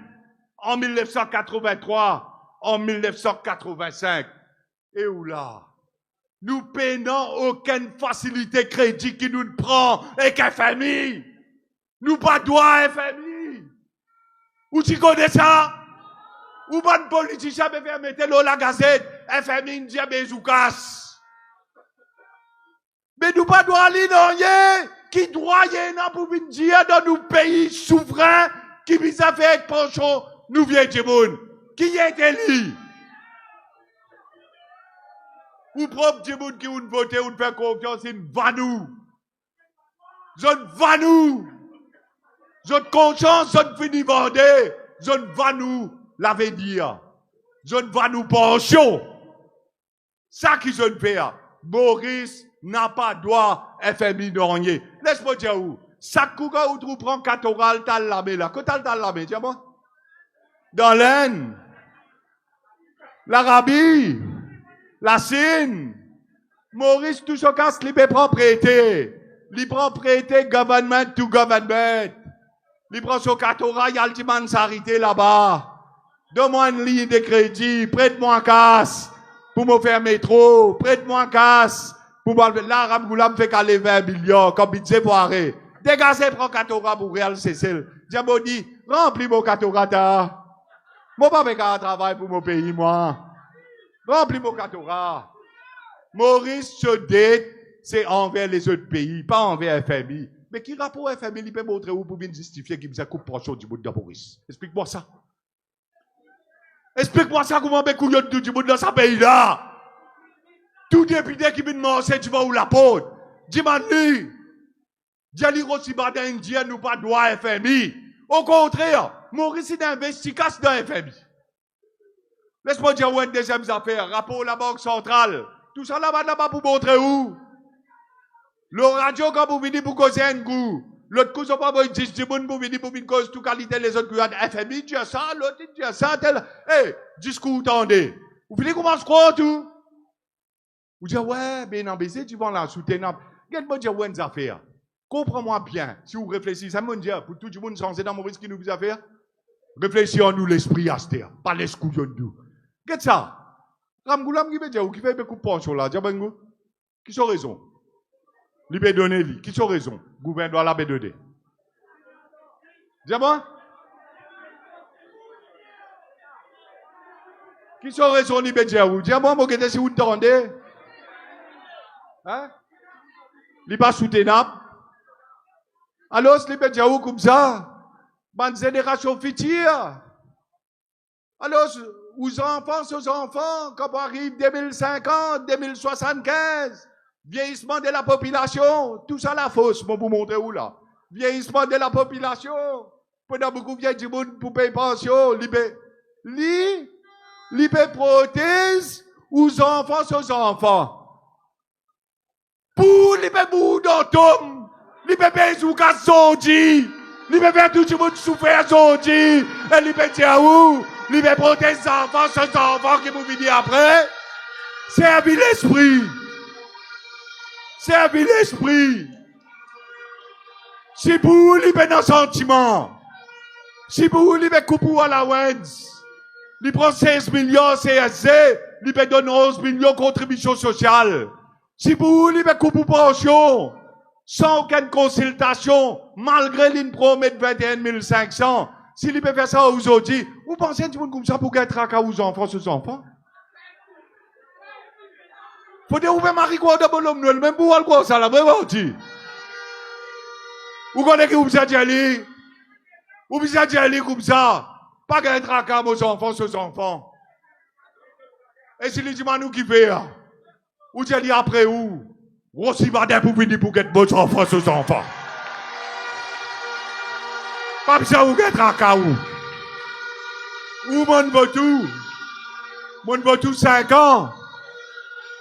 Speaker 1: en 1983, en 1985. Et où là? Nous payons aucune facilité crédit qui nous prend et qu'un FMI. Nous pas droit FMI. Ou tu connais ça? Ou bon politicien me fait mettre l'eau la gazette, FMI nous dit bezoukas. Mais nous pas droit aller dans yé, qui droit yé nan pour venir dire dans nos pays souverains, qui vise à faire expansion, nous vient du monde. Qui est élu? Ou propre du monde qui vous vote, ou fait confiance, c'est va nous. Je va nous. Je conscience, je finis vendre. Je va nous. L'avenir. Je ne vais nous pension. Ça qui je ne fais. Maurice n'a pas droit FMI d'ornier. Laisse-moi dire où. Ça couga où tu prends Katoral tal lamé là. Quand tal lamé, dis-moi. Dans l'Inde. L'Arabie. La Chine. Maurice tout ce casse libre propriété. Libre propriété government to government. Libre son Katoral yaltiman sarité là-bas. Donne-moi une ligne de crédit, prête-moi un casse pour me faire métro, prête-moi un casse pour me faire. Là, Ramgoulam fait qu'aller 20 millions, comme budget pour arrêter. Dégagez, prends Katora pour Real Cécile. Diamo dit, remplis mon Katora, ta. Moi, pas faire un travail pour mon pays, moi. Remplis mon Katora. Maurice se dette, c'est envers les autres pays, pas envers FMI. Mais qui rapport FMI, il peut montrer où pour bien justifier qu'il vous coupe prochain du bout de Maurice? Explique-moi ça. Explique-moi ça, comment on couillon tout le monde dans ce pays-là. Tout député qui vient de manger, tu vas où la porte. Dis-moi-lui. Djali Rossibada Indien nous pas droit FMI. Au contraire, Maurice est investi casse dans FMI. Laisse-moi dire où une deuxième affaire. Rapport à la Banque centrale. Tout ça là-bas pour montrer où. Le radio, quand vous venez pour causer un goût. L'autre coup, ça va pas 10 secondes pour venir pour une cause, toute qualité, les autres qui ont FMI, tu as ça, l'autre, tu as ça, tel. Eh, discours, attendez. Vous voulez comment se croire tout? Vous dites, ouais, mais non, baiser, tu vas la soutenir. Regarde-moi dire, ouais, une affaire. Comprends-moi bien. Si vous réfléchissez, ça me dit, pour tout le monde changer dans mon risque qui nous a fait. Réfléchissons-nous l'esprit à ce terre, pas les couillons de nous. Regarde ça. Ramgoulam qui veut dire, ou qui fait beaucoup de pension là, diabango. Qui sont raison? Libé donné, qui sont raison? Gouvernement la B2D. Dis-moi. Qui sont raison, libé diaou? Dis-moi, moi, si vous entendez. Hein? Li pas soutenable. Alors, si libé diaou comme ça, bonne génération future. Alors, aux enfants, quand arrive 2050, 2075, vieillissement de la population, tout ça la fausse, pour vous montrer où là. Vieillissement de la population, pendant beaucoup vieillir du monde pour payer pension, libé prothèse aux enfants. Pour libé bout d'entome, libé bezouka zondi, libé faire tout le monde souffrir zondi, et libé diaou, libé prothèse enfants, ces enfants qui vous venez après, c'est un l'esprit. Servir l'esprit. Si vous libérez nos sentiments, si vous libérez coupou à la Wens, il prend 16 millions CSC, il donne 11 millions contributions sociales. Si vous libérez coupou pension, sans aucune consultation, malgré l'une promet de 21 500, si il peut faire ça aujourd'hui, vous pensez que vous comme ça pour être à aux enfants, aux enfants? Faut dire, vous pouvez marier quoi de bonhomme Noël, même pour voir quoi ça, là, vraiment, dit. Vous connaissez que vous êtes allé? Vous êtes allé comme ça? Pas qu'un tracas aux enfants. Et si les gens nous qui fait, vous êtes allé après où? Vous aussi badin pour venir pour être vos enfants aux enfants. Pas besoin de vous être tracas où? Où mon votou? Mon votou 5 ans.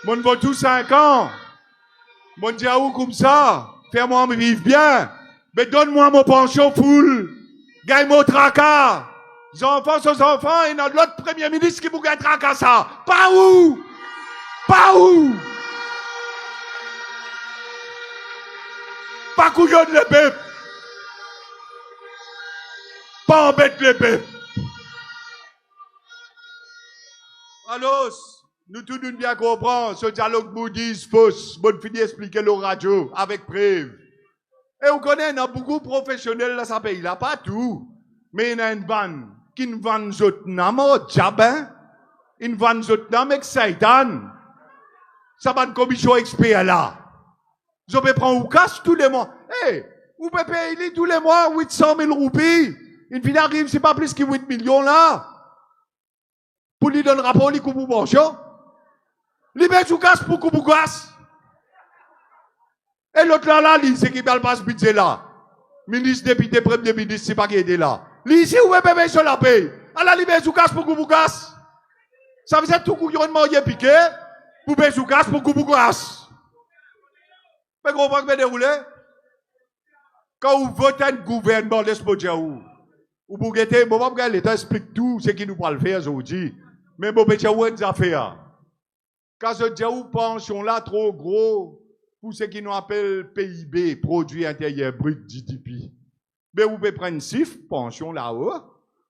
Speaker 1: Mon votou 5 ans. Mon diaou comme ça. Fais-moi me vivre bien. Mais donne-moi mon pension full. Gagne mon tracas. Les enfants sont enfants et notre l'autre premier ministre qui vous gagne tracas ça. Pas où? Pas où? Pas couillonne le peuple. Pas embête le peuple. Alors, nous tous nous bien comprendre ce dialogue bouddhiste fausse. Bonne fini expliquer le radio avec preuve. Et on connaît, il y a beaucoup de professionnels dans ce pays-là, pas tout. Mais il y a une vanne qui ne vend Zotnam au diable, une vanne Zotnam avec Satan. Ça va une commission expert là. Vous pouvez prendre ou casse tous les mois. Hey, vous pouvez payer tous les mois 800 000 roupies. Une fin arrive, c'est pas plus que 8 millions là. Pour lui donner un rapport, lui coupe ou pension. Lui met sous casse pour coupe ou casse. Et l'autre là, c'est qui va le passe budget là. Ministre, député, premier ministre, c'est pas qui est là. Lui ici, où est bébé sur la paye? Alors, lui met sous casse pour coupe ou casse. Ça veut dire tout couillonnement y est piqué. Pour payer sous casse pour coupe ou casse. Mais vous comprenez dérouler? Quand vous votez un gouvernement, laisse-moi dire où. Ou pour guetter, bon, l'État explique tout ce qu'il nous parle faire aujourd'hui. Mais bon, mais où est-ce affaires? Quand je dis où pension là trop gros, pour ce qu'ils nous appellent PIB, produit intérieur brut GDP. Mais vous pouvez prendre une chiffre, pension là-haut,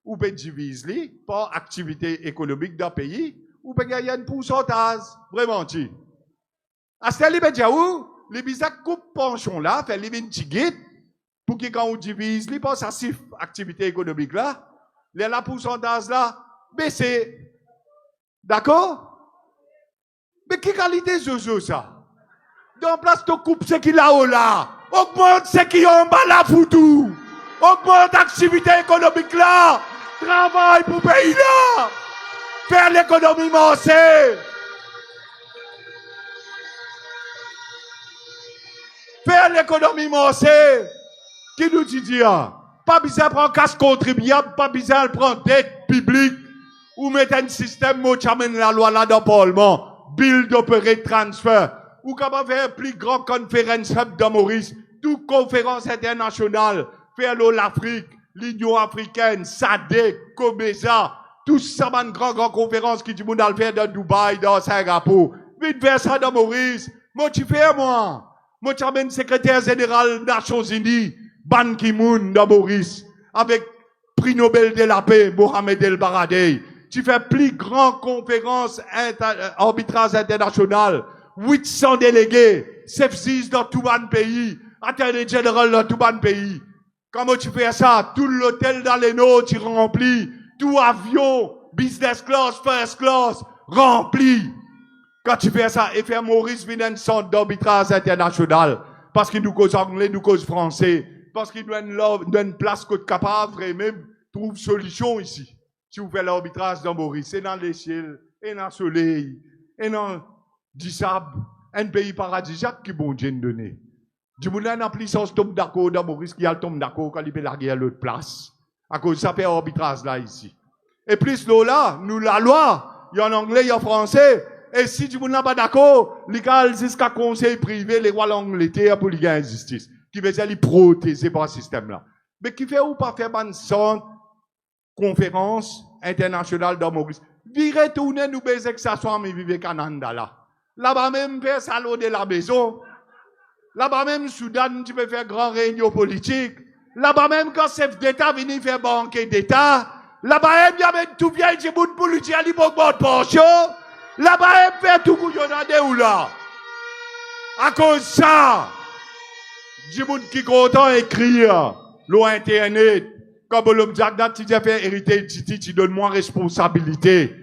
Speaker 1: vous pouvez diviser par activité économique d'un pays, vous pouvez gagner un pourcentage, vraiment dit. À ce moment-là, où les bisacs coupent pension là, fait les une petite pour que quand on divise, les par sa chiffre activité économique là, la pourcentage là, baisser. D'accord? Mais quelle qualité Jojo ça? Dans place de coupe ce qu'il a haut là. Augmente ce qui est en bas là foutu. Augmente l'activité économique là. Travaille pour pays là. Faire l'économie mancée. Faire l'économie mancée. Qui nous dit pas besoin de prendre casse contribuable, pas besoin de prendre dette publique. Ou mettre un système où tu amènes la loi là dans le Parlement. Bill d'opérer transfert. Ou comment faire plus grande conférence hub dans Maurice. Toute conférence internationale. Faire l'Afrique, l'Union africaine, SADC, COMESA. Tout ça, une grande conférence qui dit qu'on le faire dans Dubaï, dans Singapour. Vite faire ça dans Maurice. Moi, tu fais moi. Moi, tu amènes secrétaire général des Nations Unies, Ban Ki-moon dans Maurice. Avec prix Nobel de la paix, Mohamed El Baradei. Tu fais plus grande conférence arbitrage international. 800 délégués, CEF6 dans tout le pays, Attorney General dans tout le pays. Comment tu fais ça? Tout l'hôtel dans les notes, tu remplis. Tout avion, business class, first class, rempli. Quand tu fais ça, et faire Maurice vient un centre d'arbitrage international. Parce qu'il nous cause anglais, nous cause français. Parce qu'il doit une place côte capable et même trouve solution ici. Si vous faites l'arbitrage dans Maurice, et dans les ciels, et dans le soleil, et dans du sable, un pays paradisiaque qui bon Dieu nous donne. Du monde n'a plus sens tombe d'accord dans Maurice qui a le tombe d'accord quand il peut larguer à l'autre place. À cause de ça fait arbitrage là ici. Et plus là, nous la loi, il y a en anglais, il y a en français. Et si du monde n'a pas d'accord, il y a jusqu'à conseil privé, les rois l'Angleterre pour lui gagner justice. Qui veut dire les protéger par ce système là. Mais qui fait ou pas faire une centre conférence internationale dans Maurice. Virez tourner nous baiser que ça soit mais vivre Canada là. Là-bas même faire salon de la maison. Là-bas même, Soudan, tu peux faire grand réunion politique. Là-bas même, quand chef d'État vient faire banquet d'État, là-bas même, il y a tout vieil Djibouti pour lui dire à l'époque de pension. Là-bas même, fait tout couillonnade ou là. À cause de ça, Djibouti qui est content d'écrire, l'Internet, comme l'homme Jagda, tu dis faire hériter Titi, tu donnes moins responsabilité.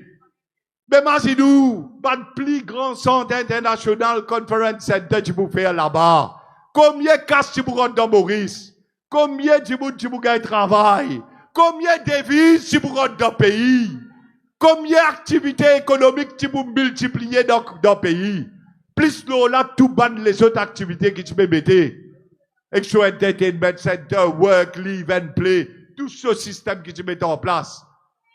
Speaker 1: Mais Mazidou, pas de plus grand centre international conference center tu peux faire là-bas. Combien de casse tu peux rentrer dans Maurice? Combien tu peux gagner travail? Combien de devises tu peux rentrer dans le pays? Combien d'activités économiques tu peux multiplier dans le pays? Plus là, tout ban les autres activités que tu peux mettre. Extra Entertainment Center, Work, Live and Play, tout ce système que tu mets en place.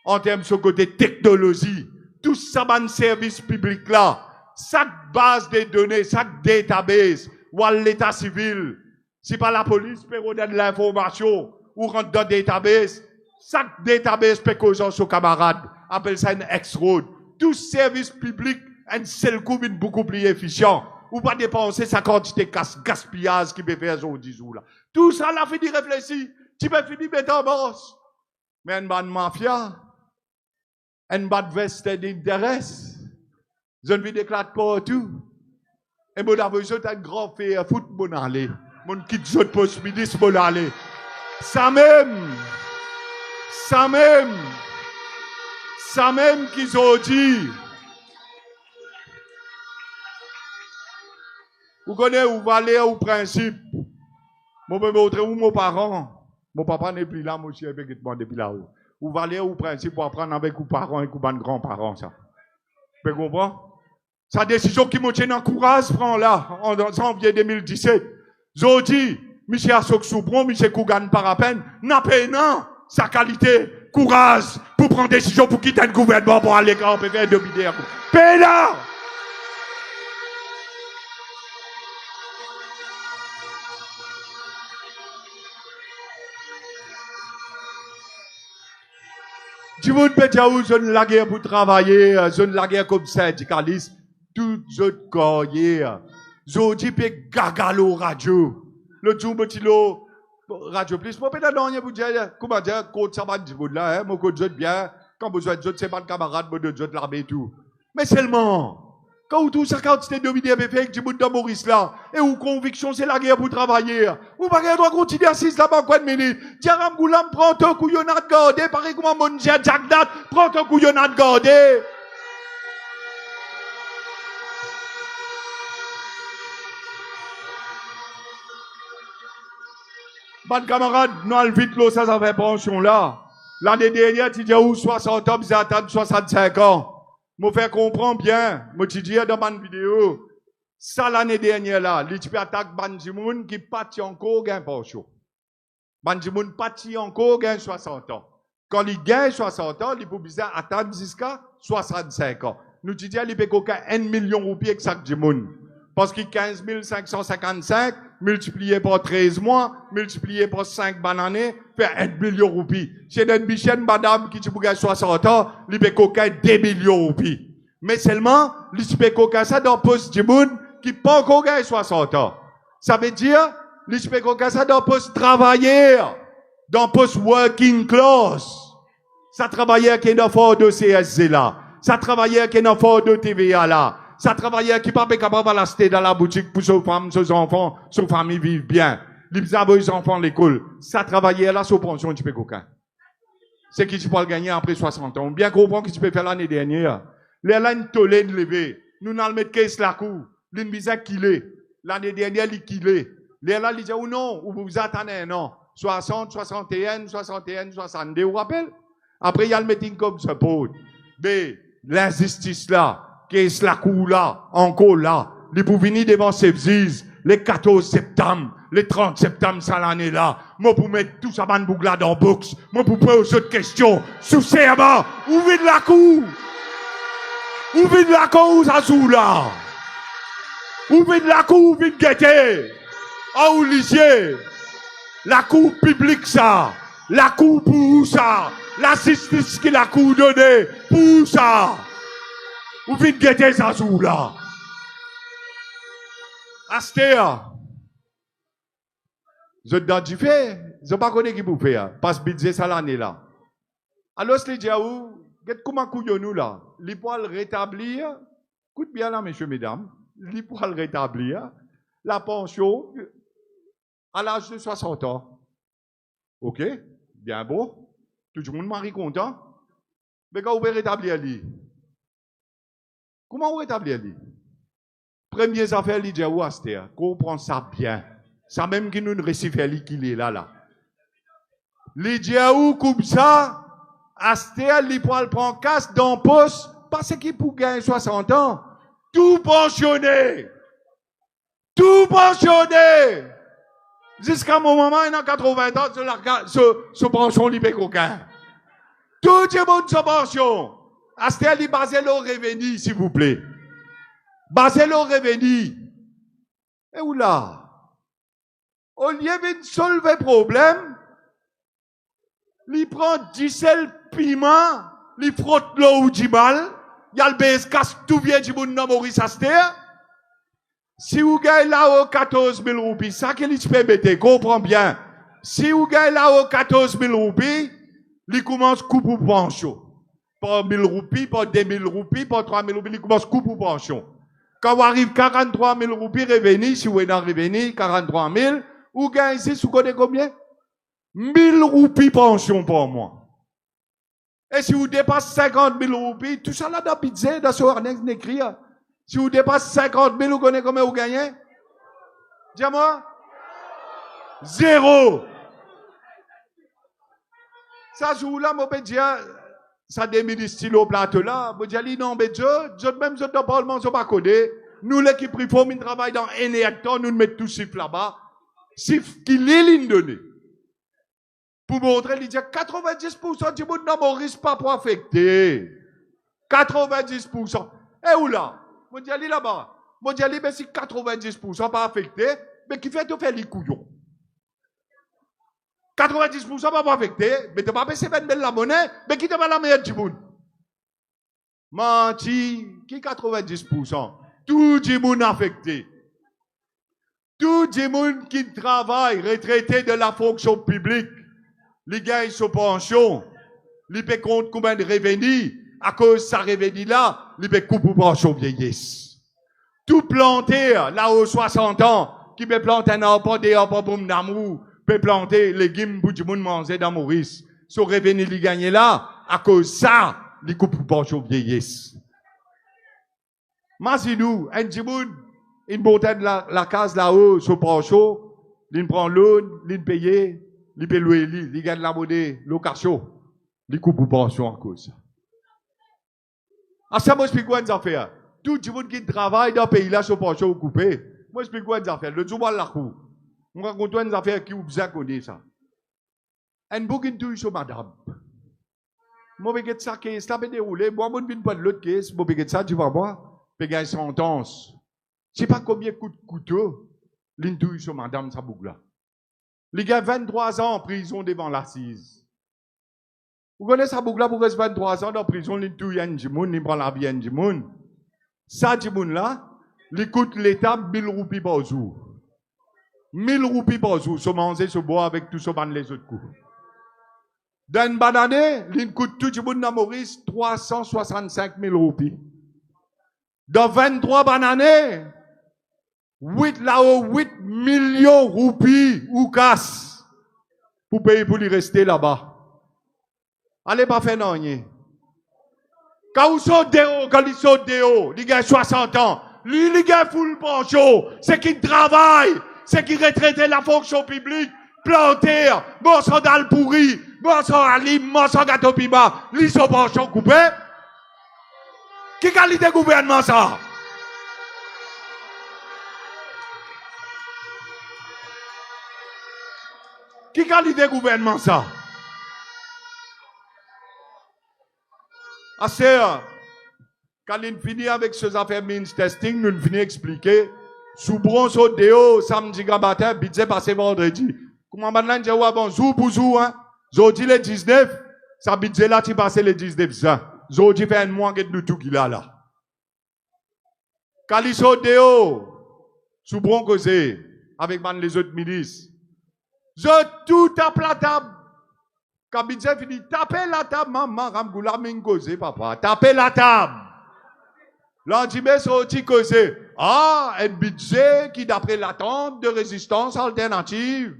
Speaker 1: En termes de ce côté technologie. Tout ça, ban service public là, chaque base de données, chaque database, ou à l'état civil, si pas la police peut donner l'information, ou rentre dans le database, chaque database peut causer son camarade, appelle ça une X-Road. Tout service public, un seul coup, beaucoup plus efficient, ou pas dépenser sa quantité de gaspillage qui peut faire son 10 jours là. Tout ça, là, fini réfléchir, tu peux finir mettre en bosse. Mais une bonne mafia, un bas de vested interest. Je ne vis d'éclate partout. Et mon avis, un grand fait foot, mon aller. Mon quitte de post-ministre, mon aller. Ça même qu'ils ont dit. Vous connaissez où va aller au principe. Moi, je vais montrer où mes parents. Mon papa n'est plus là, mon chien est depuis là-haut. Vous va aller au principe pour apprendre avec vos parents et vos grands-parents, ça. Vous comprenez? Sa décision qui me tient en courage, prend là, en janvier 2017. J'ai dit, M. Assok Soubron, M. Kougan Parapen, n'a pas non, sa qualité, courage, pour prendre décision pour quitter le gouvernement pour aller quand on peut faire dominer. Pénard! Tu veux te mettre où je ne la guerre pour travailler, je ne la guerre comme syndicaliste, tout autres carrières. Je dis que gagalo radio. Le tout petit lot, radio plus. Moi, peut-être non, vous dire, comment dire, contre ça va dire là, hein, mon code bien, quand besoin de autres, c'est pas de camarades, moi de autres l'armée et tout. Mais seulement, quand tout ça, quand c'était dominé avec du bout de Maurice là, et où conviction c'est la guerre pour travailler, ou pas qu'elle doit continuer à 6 là-bas, quoi de minute. Tiaram Goulam prend un couillonnat de garder, pareil comme mon Jack Dad, prend un couillonnat de garder. Bon camarade, nous allons vite l'eau, ça fait pension là. L'année dernière, tu dis où 60 ans, ils attendent 65 ans. Me faire comprendre bien, me dis dans ma vidéo, ça l'année dernière là, les types attaquent Banjimoun qui partit encore gain pension. Banjimoun partit encore gain 60 ans. Quand il gagne 60 ans, il peut bien attendre jusqu'à 65 ans. Nous disons qu'il peut gagner 1 million de roupies avec chaque Jimoun. Parce que 15 555 multiplié par 13 mois, multiplié par 5 bananes, fait 1 million de roupies. C'est une bichette madame qui peut gagner 60 ans, il peut gagner 2 millions de roupies. Mais seulement, il peut gagner ça dans le poste Jimoun qui peut pas encore gagner 60 ans. Ça veut dire, il peut gagner ça dans le poste travailleur, dans le poste working class. Ça travailleur qui est dans le fort de CSC là. Ça travailleur qui est dans le fort de TVA là. Ça travailleur qui pas capable de l'acheter dans la boutique pour ses femmes, ses enfants, ses familles vivent bien. Les avons les enfants à l'école. Ça travailleur là, sur pension, tu peux coquin. C'est qui tu peux le gagner après 60 ans. Bien comprendre que tu peux faire l'année dernière. Les là, une tolée de lever. Nous n'allons mettre qu'est-ce la cour. L'une bizarre qu'il est. L'année dernière, il qu'il est. Les là, ils disent, ou non, ou vous attendez un an. 60, 61, 61, 62, vous vous rappelez? Après, il y a le meeting comme ce pot. B, l'injustice là. Qu'est-ce la cour là, encore là, les pour venir devant ces vises, les 14 septembre, les 30 septembre, ça l'année là, moi pour mettre tout ça ban bougla dans box, moi pour poser autre question, sous serment, où vient la cour? Où vient la cour, ça sous là? Où vient la cour, où vient guetter? Oh, lycée, la cour publique ça, la cour pour ça, l'assistance que la cour donnée, pour ça. Ou vite guetter ça sous là. Astéa, Vous êtes dans du fait, vous n'avez pas connu qui vous faire, parce que budget ça l'année là. Alors, c'est dit à vous, comment couillons-nous là? Les poils rétablir, écoute bien là, messieurs, mesdames, les poils rétablir, la pension à l'âge de 60 ans. OK? Bien beau. Tout le monde marie content. Mais quand vous pouvez rétablir lui? Comment vous rétablir lui? Première affaire, il dit à vous, Astéa, comprends ça bien. Ça même qui nous récifie lui qu'il est là. Il dit à vous, comme ça, Astéa, il prend casse dans le poste, parce qu'il pour gagner 60 ans. Tout pensionné! Tout pensionné! Jusqu'à mon moment, il a 80 ans, ce pension libé coquin. Tout est bon de pension. Astéa, il base le revenu, s'il vous plaît. Base le revenu. Et où là? Au lieu de solver le problème, il prend du sel piment, il frotte l'eau ou du mal, il y a le baiser casse tout vient du monde dans Maurice Astéa. Si vous gagnez là-haut 14 000 roupies, ça qu'il se permet, comprends bien. Si vous gagnez là-haut 14 000 roupies, il commence coup pour pension. Par 1000 roupies, par 2000 roupies, par 3000 roupies, il commence coup pour pension. Quand vous arrivez 43 000 roupies revenu, si vous êtes dans revenu, 43 000, vous gagnez ici, vous connaissez combien? 1000 roupies pension par mois. Et si vous dépassez 50 000 roupies, tout ça là dans pizza, dans ce harnais écrit, si vous dépassez 50 000, vous connaissez combien vous gagnez? Dis-moi. 0. Ça joue là, mon petit, ça démine style au plateau là. Mon dit, non, mais Dieu, même dans le Parlement, ils ne pas codé. Nous, l'équipe Priform, ils travaillent dans un hectare, nous mettons tout chiffre là-bas. Chiffre qu'il est ligne donnée. Pour montrer, il dit 90% du monde dans Maurice pas pour affecter. 90%. Et où là? Mon dit, là-bas. Mon dit, mais si 90% pas affecté, mais qui fait tout faire les couillons? 90% pas affecté, mais tu vas baisser 20 000 la monnaie, mais qui te va la meilleure du monde? Menti, qui 90%? Tout le monde affecté. Tout le monde qui travaille, retraité de la fonction publique, les gagne sa pension, les paie compte combien de revenus, à cause de sa revenu là, les paie coupe pour pension vieillesse. Tout planter, là aux 60 ans, qui peut planter un arbre, des arbres pour m'amour, peut planter légumes pour du monde manger dans Maurice. Son revenu, il gagne là, à cause de ça, les coupe pour pension vieillesse. Massinou, un petit monde, une bouteille de la case là-haut, sur pension, il prend l'eau, il paye, il paye louer, il gagne la monnaie, location, il coupe pour pension en cause. Ah, ça, moi, je explique quoi une affaire? Tout le monde qui travaille dans le pays là, sur pension coupé. Moi, je explique quoi une affaire? Le jour la cour. On raconte une affaire qui vous bien connaît ça. Un bouquin tout sur madame. Moi, je vais ça, caisse, ça va dérouler. Moi, je ne vais pas de l'autre caisse. Moi, je vais ça, tu vas voir. Je vais une sentence. Je ne sais pas combien de coups de couteau, l'intouille sur madame, ça boucle là. Les gars, 23 ans en prison devant l'assise. Vous connaissez ça boucle là pour rester 23 ans dans la prison, l'intouille un jimoun, il prend la vie un jimoun. Ça, jimoun là, il coûte l'État 1000 roupies par jour. 1000 roupies par jour, se manger, se boire avec tout ce ban les autres coups. Dans une bonne année, il coûte tout le monde dans Maurice 365 000 roupies. Dans 23 bonnes années, 8 millions de roupies ou casse pour payer pour lui rester là-bas. Allez pas faire rien. Quand vous sautez dehors, quand il saute dehors, il gagne 60 ans. Lui, il gagne full pension. C'est qu'il travaille. C'est qu'il retraité la fonction publique. Planter, morceau d'al pourri, morceau à lime, morceau gâteau piment, lui son pension coupé. Qui qualité gouvernement ça? Qui qualité gouvernement ça? Assez, quand il finit avec ces affaires means testing, nous finissons d'expliquer. Sous bronze au déo, samedi matin, budget passé vendredi. Comment maintenant, j'ai dit, bon, jour pour jour, hein. Aujourd'hui, le 19, ça budget là, tu passes le 19, ça. Aujourd'hui, fait un mois que nous tout qu'il a là. Quand il saute déo, sous bronze causé, avec les autres milices. Je tout tape la table. Quand budget fini, tapez la table, maman, ramgoula, mingose, papa. Tapez la table. L'antimé sorti causé. Ah, un budget qui, d'après l'attente de résistance alternative.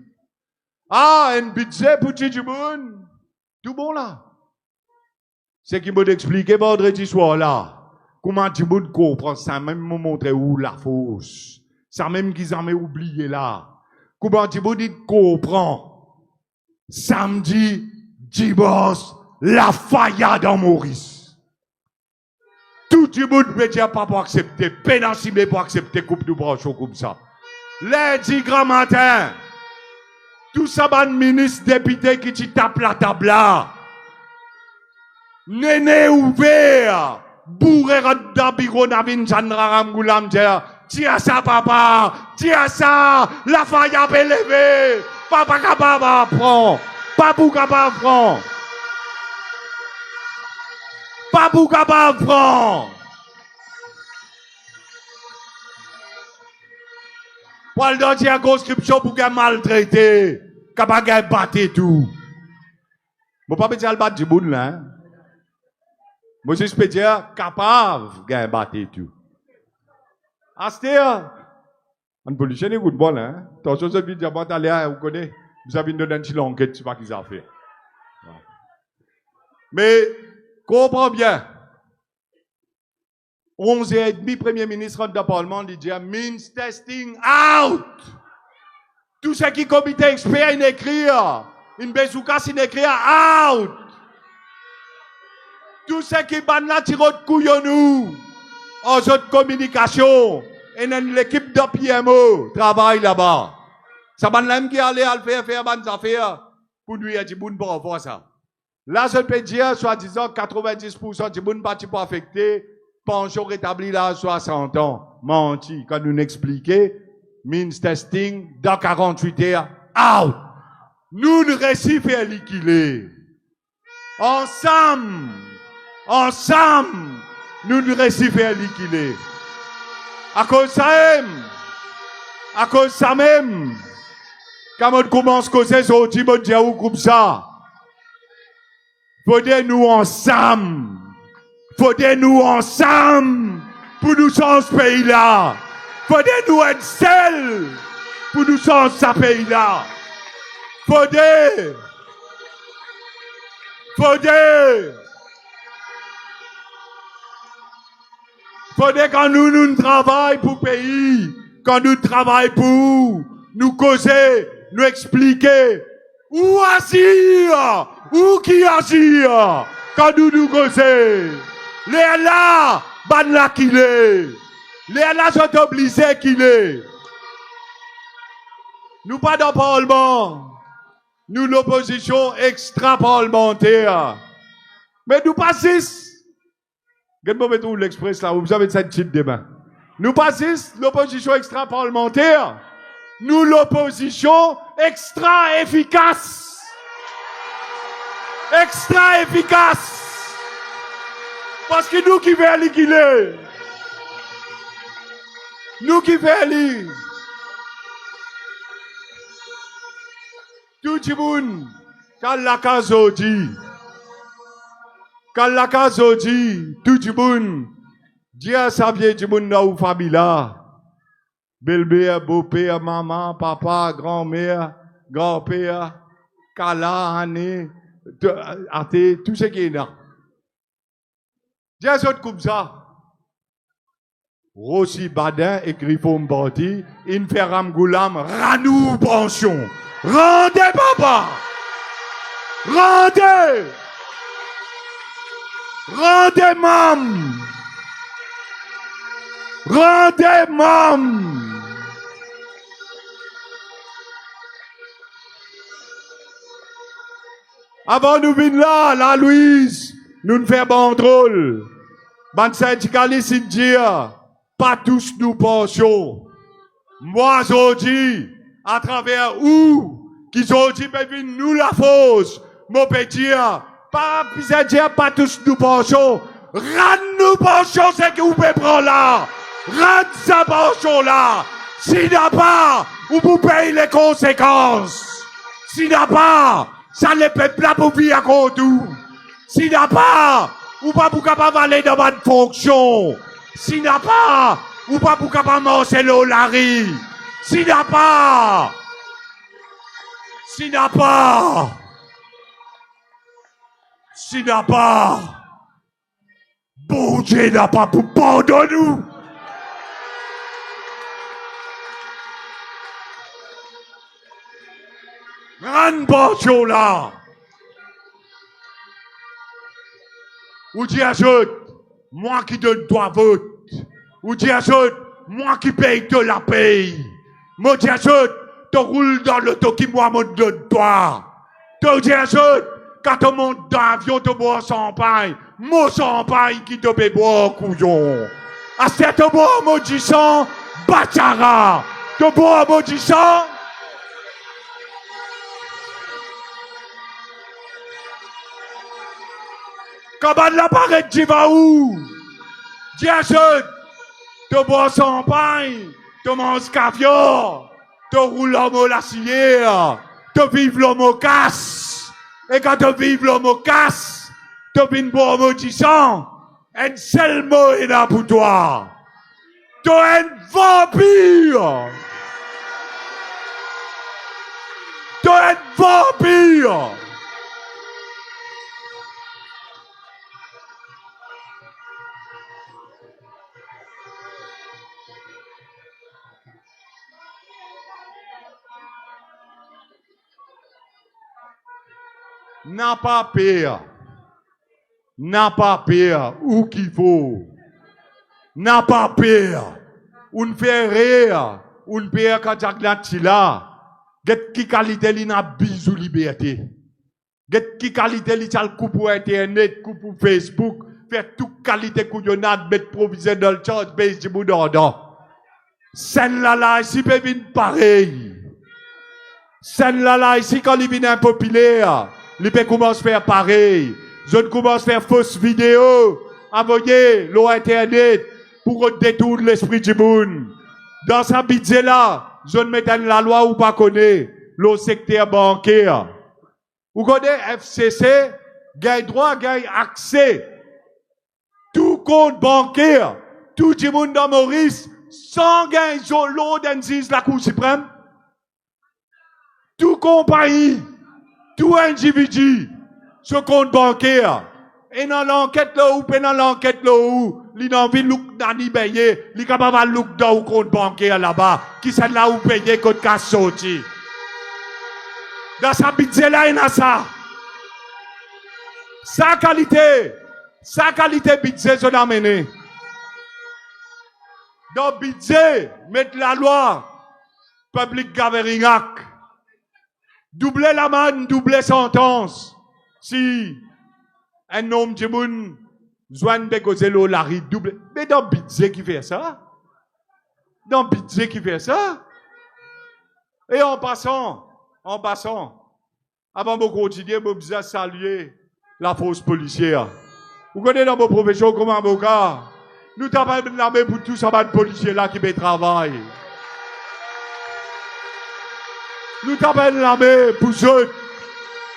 Speaker 1: Ah, un budget pour Tchidjiboun. Tout bon là. C'est qui m'a expliqué vendredi soir là. Comment Tchidjiboun comprend ça, même me montrer où la fausse. Ça même qu'ils en ont oublié là. Comment Tchidjiboun comprend. Samedi, dimanche, la faillade dans Maurice. Tout le monde peut dire pas pour accepter, pénacimé pour accepter coupe de branchon comme ça. Lundi grand matin, tout ça, ban ministre député qui te tape la table là. Néné ouvert, bourré d'abiro navin chandra ramgoulam tiens ça papa, tiens ça, la faillade est levée, papa capable prend, papa capable prend. Pas pour capable prendre. Pour le donner à conscription pour qu'elle maltraité, capable de battre tout. Bon, pas dire le battre du bout là. Moi, je peux dire capable de battre tout. Astir, on peut lui chaîner coup de bol, hein. Attention, ce vidéo, vous connaissez, vous avez donné une petite enquête sur ce qu'ils ont fait. Mais, comprends bien. 11h30, Premier ministre rentre dans le Parlement, il dit means testing out. Tout ce qui comité expert, il écrit, une bezouka, il écrit out. Tout ce qui ban la tire de couillonnou, en jeu de communication, et l'équipe de PMO travaille là-bas. Ça ban l'aime qui allait à le faire ban affaires, pour lui, il dit bon pour avoir ça. Là, je peux dire, soi-disant, 90% du monde parti pour affecter, pension rétablie là à 60 ans. Menti. Quand nous expliquons, means testing, dans 48 heures, out. Nous ne récifons à liquider. Ensemble, nous ne récifons à liquider. À cause ça même, quand on commence à causer sur le petit monde, comme ça, faudrait nous ensemble pour nous changer ce pays-là. Faudrait nous être seuls pour nous changer ce pays-là. Faudrait quand nous travaillons pour le pays, quand nous travaillons pour nous causer, nous expliquer où agir. Où qui agit quand nous causons? Les là, ban là qu'il est. Les là, sont obligés qu'il est. Nous pas dans le Parlement. Nous l'opposition extra-parlementaire. Mais nous pas six. Regardez-moi mettre l'express là, vous avez cette petite débat. Nous pas six, l'opposition extra-parlementaire. Nous l'opposition extra-efficace. Extra efficace. Parce que nous qui veulent liquider. Nous qui veulent. Tout le monde, quand la case dit, tout le monde, Dieu a savié du monde dans la famille là. Belle-mère, beau-père, maman, papa, grand-mère, grand-père, Kala, Anne. Tout ce qui est là. Dis autres comme ça. Rossi Badin et Griffon Banti, Inferam Goulam, Ranou Branchon. Rendez papa! Rendez! Rendez mam! Rendez mam! Avant nous venir là, la Louise, nous ne faisons pas drôle. Ban syndicaliste, il dit, pas tous nous pensions. Moi, je dis, à travers où, qui ont dit, nous la fausse. Mon petit, pas tous nous pensions. Rendre nous pensions, c'est que vous pouvez prendre là. Rendre sa pension là. S'il n'y a pas, vous pouvez payer les conséquences. Si n'a pas, ça les peuple là pour vivre à côté. Si n'a pas, ou pas pour capable aller dans votre fonction. Si n'a pas, ou pas pour capable manger l'eau la riz. Si n'a pas, si n'a pas, si n'a pas, bon Dieu n'a pas pour pardonner nous. Grande portion là. Ou dis à moi qui donne toi vote. Ou dis à moi qui paye te la paye. Moi dis à te roule dans l'auto qui moi me donne toi. Te dis à quand tu montes dans l'avion, tu bois champagne. Mon champagne qui te paye boire couillon. À cette bois maudissant, bâtara. Te bois maudissant. Comment l'appareil tu vas où? Dis à te bois champagne, te manges caviar, te roules l'homme l'acier, te vives l'homme casse. Et quand te vives l'homme casse, te viens boire maudissant, un seul mot est là pour toi. Tu es un vampire. Tu es un vampire. N'a pas peur. N'a pas peur. Où qu'il faut. N'a pas peur. On fait rire. On peur quand tu là. Get qui qualité li na bisou liberté. Get qui qualité li le coup pour internet, coup pour Facebook. Faire toute qualité couillonnade, mettre proviseur dans le charge, base du bout d'ordre. Scène là, ici peut venir pareil. Scène là, ici quand il vient impopulaire. Les gens commencent à faire pareil. Je commence à faire fausses vidéos, envoyer l'eau internet pour détourner l'esprit du monde. Dans sa budget là, je ne mets la loi ou pas connaît le secteur bancaire. Vous connaissez FCC, gagne droit, gagne accès. Tout compte bancaire, tout le monde dans Maurice, sans gagner l'eau d'indice la Cour suprême. Tout compagnie. Tout individu, ce compte bancaire, et dans l'enquête là où, dans l'enquête là où, il a envie de look dans l'y payer, il est capable de look dans le compte bancaire là-bas, qui c'est là où payer quand il sorti. Dans sa budget là, il y a ça. Sa qualité budget, je l'ai amené. Dans le budget, mettre la loi, Public Gathering Act. Doubler la manne, doubler sentence. Si un homme de moun, Zouane Bekozelo, Larry, double. Mais dans le budget qui fait ça. Dans le budget qui fait ça. Et en passant, avant de continuer, je besoin saluer la force policière. Vous connaissez dans vos professions comme avocat, nous t'avons l'armée pour tous ces policiers là qui fait travail. Nous t'appelons l'armée pour ceux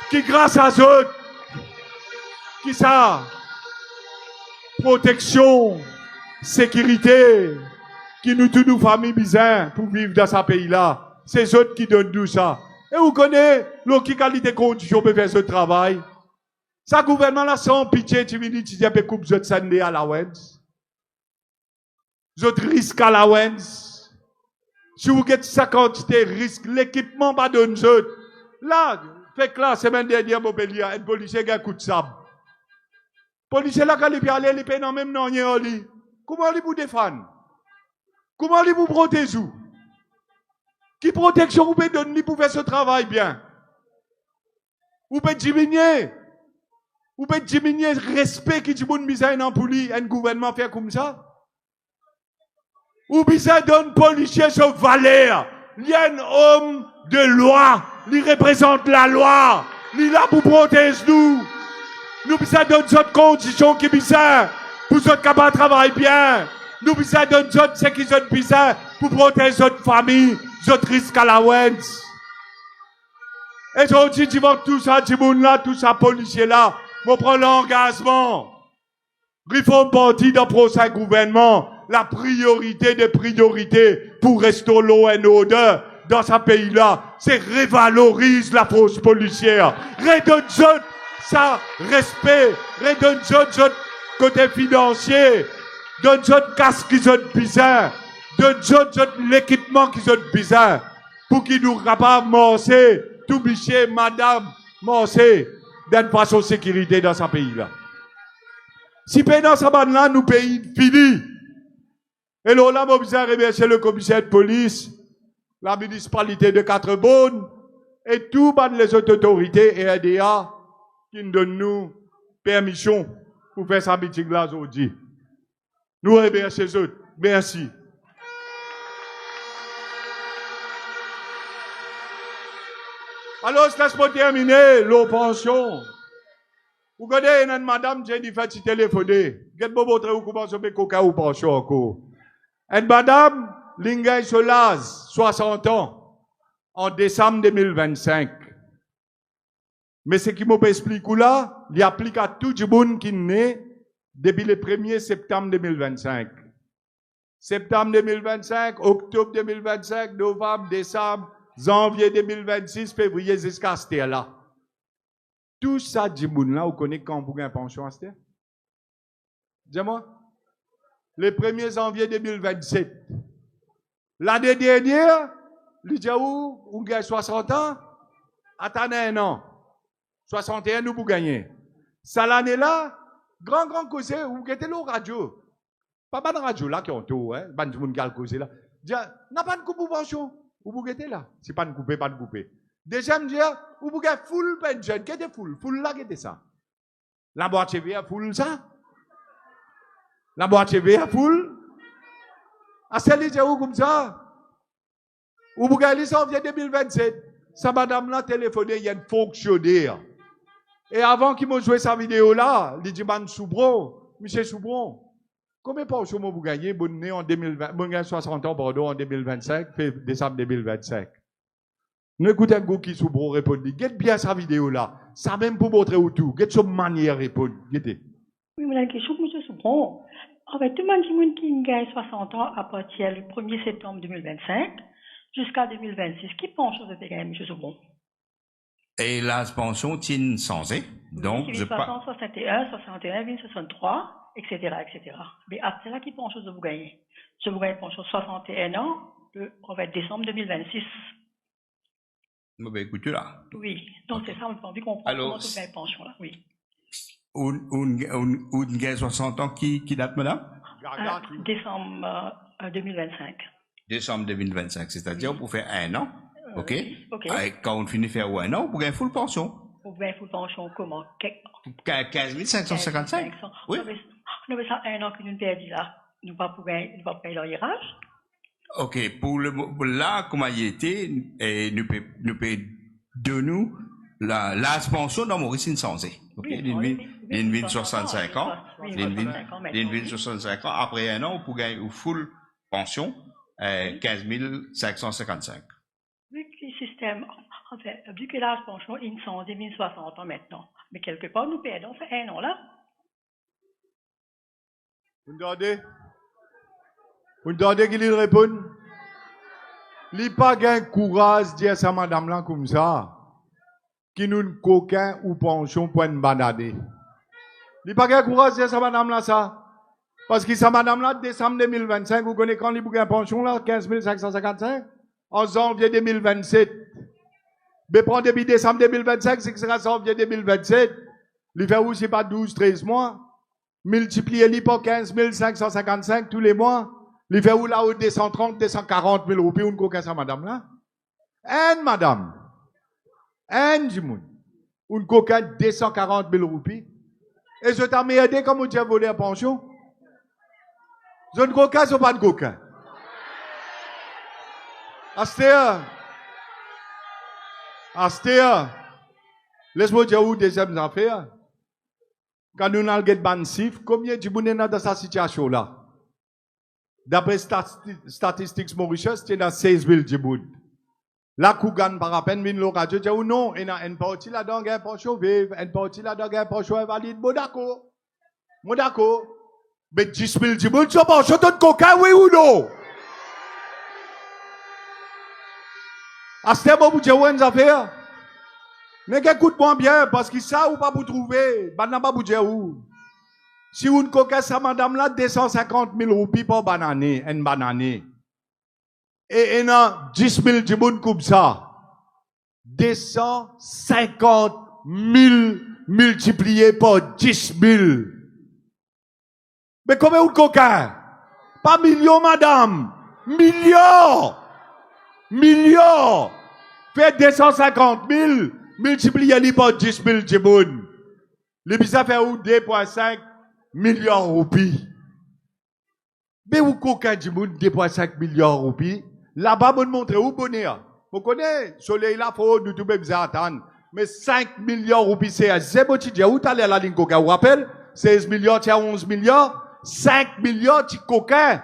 Speaker 1: qui, grâce à eux, qui ça, protection, sécurité, qui nous tous nous familles bizarres pour vivre dans ce pays-là. C'est eux qui donnent tout ça. Et vous connaissez, qui qualité condition pour faire ce travail. Ça gouvernement là sans pitié, tu viens d'étudier pour couper ce Sunday allowance. Ce risque allowance. Si vous avez sa quantité de risque, l'équipement va donner ça. Là, fait que la semaine dernière, un policier a un coup de sable. Le policier là, quand il peut aller, il peut non même non, comment il vous défendre? Comment il vous protéger? Qui protection vous pouvez donner pour faire ce travail bien? Vous pouvez diminuer. Vous pouvez diminuer le respect qui dit bon misère dans pour un gouvernement faire comme ça? Ou bien donne policier sur valeur. Il y a un homme de loi. Il représente la loi. Il est là pour protéger nous. Nous bien donne d'autres conditions qui bizarre. Pour ceux qui ne travaillent bien. Nous bien donne d'autres ce qui sont bizarres pour protéger notre famille, notre risque à la wens. Et on dit, tu vois, tout ça, là, tout ça, policier là, on prend l'engagement. Réforme parti dans le prochain gouvernement, la priorité des priorités pour restaurer l'eau et l'odeur dans ce pays-là, c'est révalorise la force policière. Redonne ça respect, redonne côté financier, donne casque qui sont bizarres, donne l'équipement qui sont bizarres, pour qu'ils nous capables de marcher, tout bicher, madame, marcher, d'une façon de sécurité dans ce pays-là. Si pendant ce moment-là, nous pays fini. Et là, on a besoin de remercier le commissaire de police, la municipalité de Quatre-Bonnes, et tout les autorités et RDA qui nous donnent nous permission pour faire sa meeting-là aujourd'hui. Nous remercions eux. Merci. Alors, laisse-moi terminer l'eau pension. Vous connaissez une madame Jennifer qui téléphoné. Qu'est-ce que vous montrez où comment se met coca ou pension encore? Une madame Lingay Solaz, 60 ans, en décembre 2025. Mais ce qui m'a expliqué là, il applique à tout le monde qui est né depuis le 1er septembre 2025. Septembre 2025, octobre 2025, novembre, décembre, janvier 2026, février jusqu'à ce là. Tout ça, du monde là, vous connaissez quand vous avez une pension à ce temps? Dis-moi. Le 1er janvier 2027. L'année dernière, le dit où vous gagnez 60 ans, attendez un an. 61, nous vous gagnez. Ça l'année là, grand cause, vous gagnez le radio. Pas de radio là qui ont tout, hein. Pas de monde qui a le cause là. Dit, n'a pas de coupe pour pension. Vous gagnez là. C'est pas de couper, pas de couper. Deuxième dire, vous gagnez full pension. Qu'est-ce que full? Full là, qu'est-ce que ça? La boîte TV full ça? La boîte TV full? À celle là, où comme ça? Ou vous gagnez ça en 2027. Ça, madame là, téléphoné, il y a une fonctionnaire. Et avant qu'il me joué sa vidéo là, il dit, man Soubron, monsieur Soubron, combien de pensions vous gagnez, bonne année en 2020, bon gagne 60 ans, pardon, en 2025, décembre 2025. Nous écoutons un gars qui Soubron répond, guette bien sa vidéo là. Ça même pour montrer où tout. Guette son manière de répondre. Guettez.
Speaker 2: Oui, mais la question, monsieur Soubron. En fait, tout le monde qui gagne 60 ans à partir du 1er septembre 2025 jusqu'à 2026, qui penche de gagner, monsieur Soubron?
Speaker 3: Et la pension tient sans donc
Speaker 2: je pas 61, 61, 63, etc., etc. Mais après là, qui penche de vous gagner? Je vous gagne pension 61 ans, on va être décembre 2026.
Speaker 3: Ben, écoutez là.
Speaker 2: Oui, donc c'est ça, on a envie qu'on comprend comment vous gagnez pension là, oui.
Speaker 3: Une gagne 60 ans qui date, madame?
Speaker 2: Décembre 2025.
Speaker 3: Décembre 2025, c'est-à-dire pour faire un an. OK.
Speaker 2: OK.
Speaker 3: Quand on finit de faire un an, vous gagnez full pension.
Speaker 2: Vous gagnez full pension comment?
Speaker 3: 15 555. Oui.
Speaker 2: Nous avons ça un an que nous perdons là. Nous ne pouvons pas payer l'arriérage.
Speaker 3: OK. Pour là, comment il était, nous payons de nous la pension dans Maurice Insensé. OK. Une ville 65 ans. Une ville 65 ans. Après un an, vous pouvez gagner full pension, 15 555.
Speaker 2: Vu que le système, en fait, vu que l'âge pension, ils sont 1060 ans maintenant. Mais quelque part, nous perdons, c'est un an là.
Speaker 1: Vous entendez qu'il répond? Il n'a pas gain courage de dire ça, madame là, comme ça, qui nous coquin ou pension pour une banade. Il n'a pas gain courage de dire ça, madame là, ça. Parce que ça, madame là, décembre 2025, vous connaissez quand il a une pension là, 15 555? En janvier 2027. Mais prendre depuis décembre 2025, c'est que sera janvier 2027. Il fait aussi pas 12, 13 mois. Multipliez-les par 15 555 tous les mois. Il fait où là, où 230, 240 000 roupies, on coquin ça, madame là? Madame. Jimoun. On coquin 240 000 roupies. Et je t'ai aidé comme vous avez volé la pension. Je ne coquin, c'est pas de coquin. Astéa, laisse-moi dire où deuxième affaire. Quand nous avons le bansif, combien de gens dans cette situation là? D'après Statistics Mauritius, c'est dans 16 000 Djibouti. La Kougan par à peine vient le radio, dit ou non, et a une partie là-dedans, un pension vive, une partie là-dedans, un pension invalide, bon d'accord. Bon d'accord. Mais 10 000 du monde, tu vas de coca, oui ou non? À ce moment, vous dites, une affaire. Mais écoute-moi bien, parce que ça, ou pas vous trouver, bah, pas vous dire où. Si vous ne coca, ça, madame, là, 250 000 roupies par banane, une banane. Et il y a 10 000 du monde comme ça. 250 000 multiplié par 10 000. Mais combien de coca? Pas millions, madame. Millions. Millions. Fait 250 000 multiplié par 10 000 du monde. Le ça fait où 2,5 millions de roupies. Mais où coca du monde 2,5 millions de roupies? Là-bas, vous montrez où bonheur. Vous connaissez, le soleil là, faut nous tout même attendre. Mais 5 millions de roupies, c'est un zébotidia. Où t'as la ligne coca? Vous rappelez? 16 millions, tiens 11 millions. 5 millions de coquins.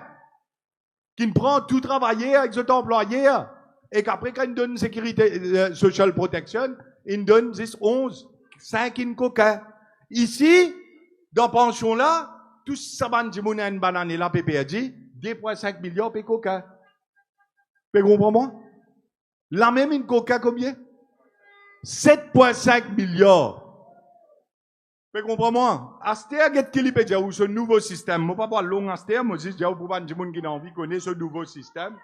Speaker 1: Qui prend tout travailler avec cet employé. Et qu'après, quand il donne sécurité, social protection, il donne 10, 11, 5 in coquins. Ici, dans pension là, tout ça va dire, mon une banane là, PPA dit, 2,5 millions de coquins. Vous comprenez? La même une coca combien? 7,5 millions. Vous comprenez? Astéa get kilipé déjà ou ce nouveau système. Moi pas voir long astéa, moi dis déjà pour pas dire monde qui a envie connaître ce nouveau système.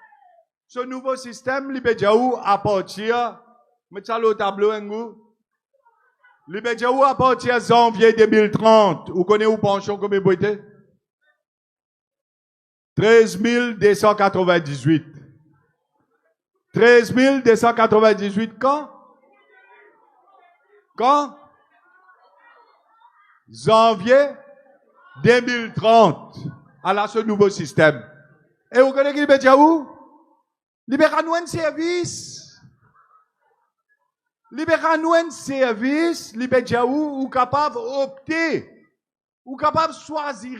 Speaker 1: Ce nouveau système libé déjà ou à partir mettre ça le tableau un goût. Libé déjà ou à partir de janvier 2030. Vous connaissez où pension comme boité? 13 298. 13 298 quand? Quand? Janvier 2030. Alors, ce nouveau système. Et vous connaissez qui libère où? Libère-nous un service. Libère-nous un service. Libère où? Ou capable d'opter. Ou capable de choisir.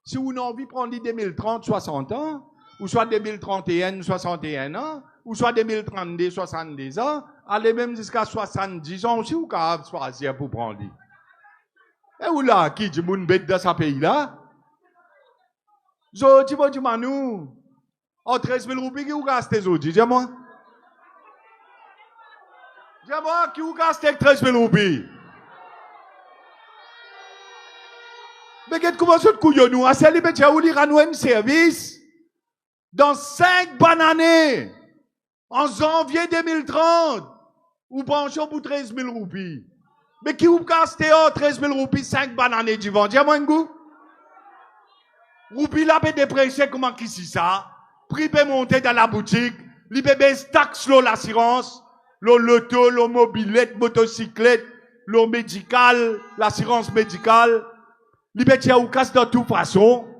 Speaker 1: Si vous avez envie de prendre 2030, 60 ans. Ou soit 2031, 61 ans, ou soit 2032, 70 ans, allez même jusqu'à 70 ans aussi, ou capable choisir pour prendre. Et où là, qui dit moun bête dans ce pays-là? Zodi, bon, dis-moi nous. En 13 000 roupies, qui vous gaste, Zodi? Dis-moi. Dis-moi, qui vous gaste 13 000 roupies? Mais qu'est-ce que vous couillons nous? À celle qui vous dire un service? Dans 5 bonnes années, en janvier 2030, ou pension pour 13 000 roupies. Mais qui vous casse 13 000 roupies, 5 bonnes années du vent? Dis-moi un goût. Roupies là, peut déprécier comment qui c'est ça? Prix peut monter dans la boutique, li peut baisser taxe l'assurance, l'auto, le mobilette, motocyclette, le médical, l'assurance médicale. Li peut dire ou casse de toute façon.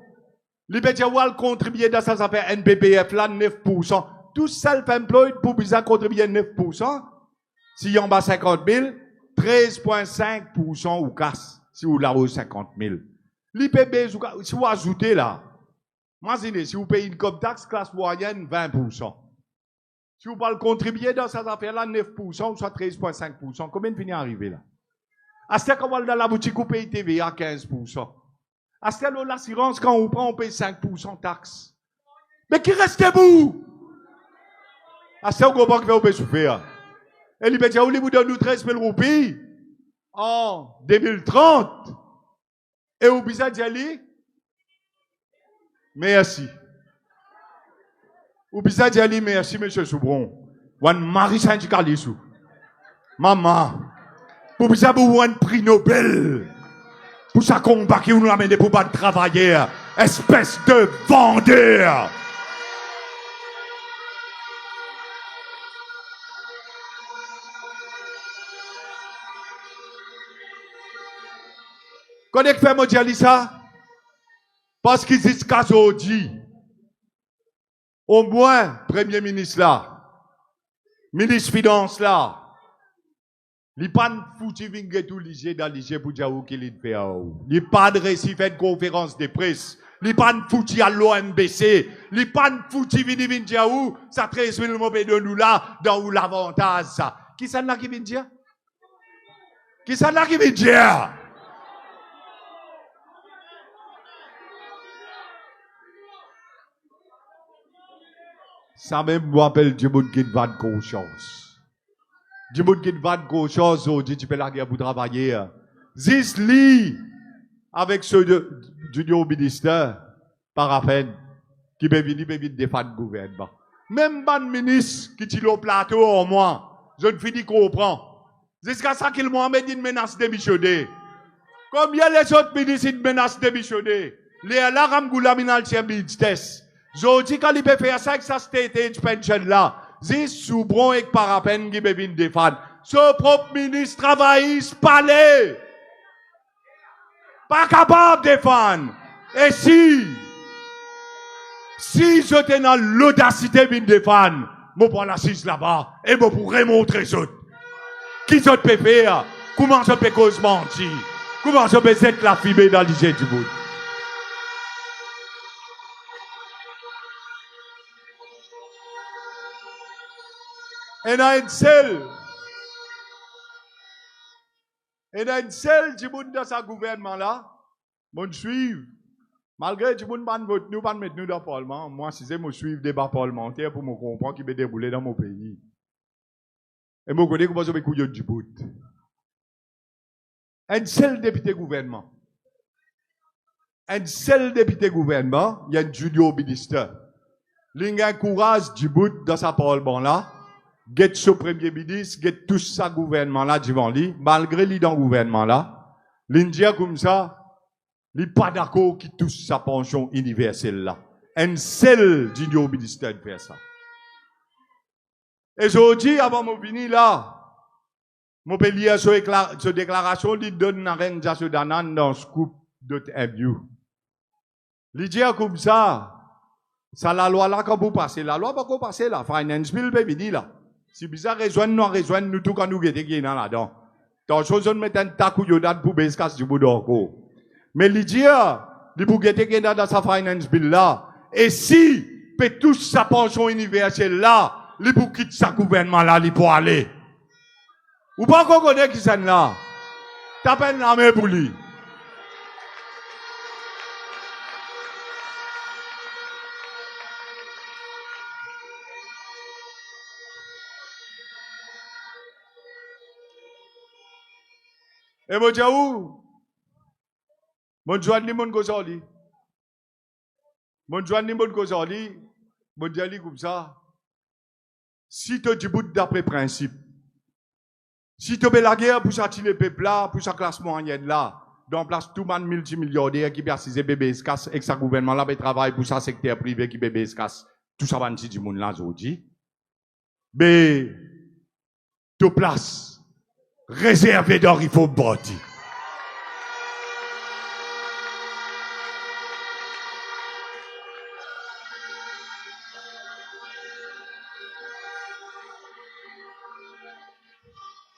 Speaker 1: Libédiawal contribuer dans sa affaire NPPF là 9%. Tout self-employed pour bizarre contribuer 9%. Si y en bas 50 000, 13,5% ou casse. Si vous l'avez 50 000. L'IPB, si vous ajoutez là, imaginez, si vous payez une comme taxe classe moyenne, 20%. Si vous parlez contribuer dans cette affaire là 9% ou soit 13,5%, combien de finit arriver là? À ce qu'on va dans la boutique, vous payez TVA 15%. À ce que l'assurance, quand on prend, on paye 5% taxe. Mais qui reste debout? À ce qu'on va faire, on peut souffrir. Et l'Ibédia, où vous donne 13 000 roupies en 2030. Et au bizarre d'Ali, merci. Au bizarre d'Ali, merci, monsieur Soubron. Wan Marie syndicaliste. Maman, pour bizarre, vous un prix Nobel. Pour ça combat qui nous amène pour pas travailler, espèce de vendeur. Connais que fait mon ça? Parce qu'ils disent qu'aujourd'hui, au moins, Premier ministre là, ministre Finance là, il pas de foutu vingue tout liger dans liger pour dire où qu'il fait. Il pas de récit fait de conférence de presse Li pas fouti à l'OMBC. Li pas fouti vini dire où, ça 13 000 mobile de nous là, dans où l'avantage, ça. Qui ça là qui vient dire? Qui ça là qui vient dire? Ça même me rappelle du monde qui va de conscience. Du monde qui va de conscience, on dit tu peux la guerre pour travailler. Zis li avec ceux du ministère, par à peine, qui peut venir défendre le gouvernement. Même ban ministre qui tire au plateau en moi, je ne finis comprendre. Jusqu'à ça qu'il m'a mis une menace démissionner. Combien les autres ministres une menace démissionner? Les alarmes gouvernementales test. Je dis quand il peut faire ça avec sa state pension là, c'est soubron et par à peine qui peut venir défendre. Ce propre ministre travaille, palais. Pas capable de défendre. Et si j'étais dans l'audacité de défendre, je prends l'assise là-bas et je pourrais montrer ça. Qui je peux faire? Comment je peux cause mentir? Comment je peux être la fumée dans l'idée du monde? Et dans une seule du monde dans ce gouvernement là, mon suivre. Malgré du monde ban vote nous pas mettre nous dans le parlement, moi si c'est me suivre débat parlementaire pour me comprendre qui peut débouler dans mon pays. Et me connais comment je vais couiller du bout. Un seul député gouvernement. Un seul député gouvernement, il y a un junior ministre. Il a un courage du bout dans sa parlement là. Get ce premier ministre, get tout ça gouvernement là devant lui, malgré lui dans le gouvernement là, l'Indien comme ça, il n'est pas d'accord qui touche sa pension universelle là. Un seul junior ministère de faire ça. Et je dis avant de venir là, je peux lire cette déclaration, il donne une organisation d'Anan dans Scoop .mu. Il dit comme ça la loi là quand vous passez, la loi pas passer là, finance bill peut venir là. Si bizarre, rejoindre nous tout quand nous guettons là-dedans. Dans chose, on met un tac ou yodan pour beskas du bout d'encore. Mais l'idée, il pour guetter dans sa finance bill là. Et si, peut tous sa pension universelle là, il pour quitter sa gouvernement là, il pour aller. Ou pas qu'on connaît qui c'est là? T'as peine la main pour lui. Et moi, je dis où? Mon joint ni mon gozali. Mon joint ni mon gozali. Mon diali comme ça. Si tu dis bout d'après principe. Si tu veux la guerre pour s'attirer le peuple là, pour sa classe moyenne là, dans place tout le monde multimilliardaire qui persiste bébé escasse et que sa gouvernement là, il travaille pour sa secteur privé qui bébé escasse. Tout ça va nous dire du monde là, aujourd'hui. Mais, tu place. Réservé d'or, il faut bâtir.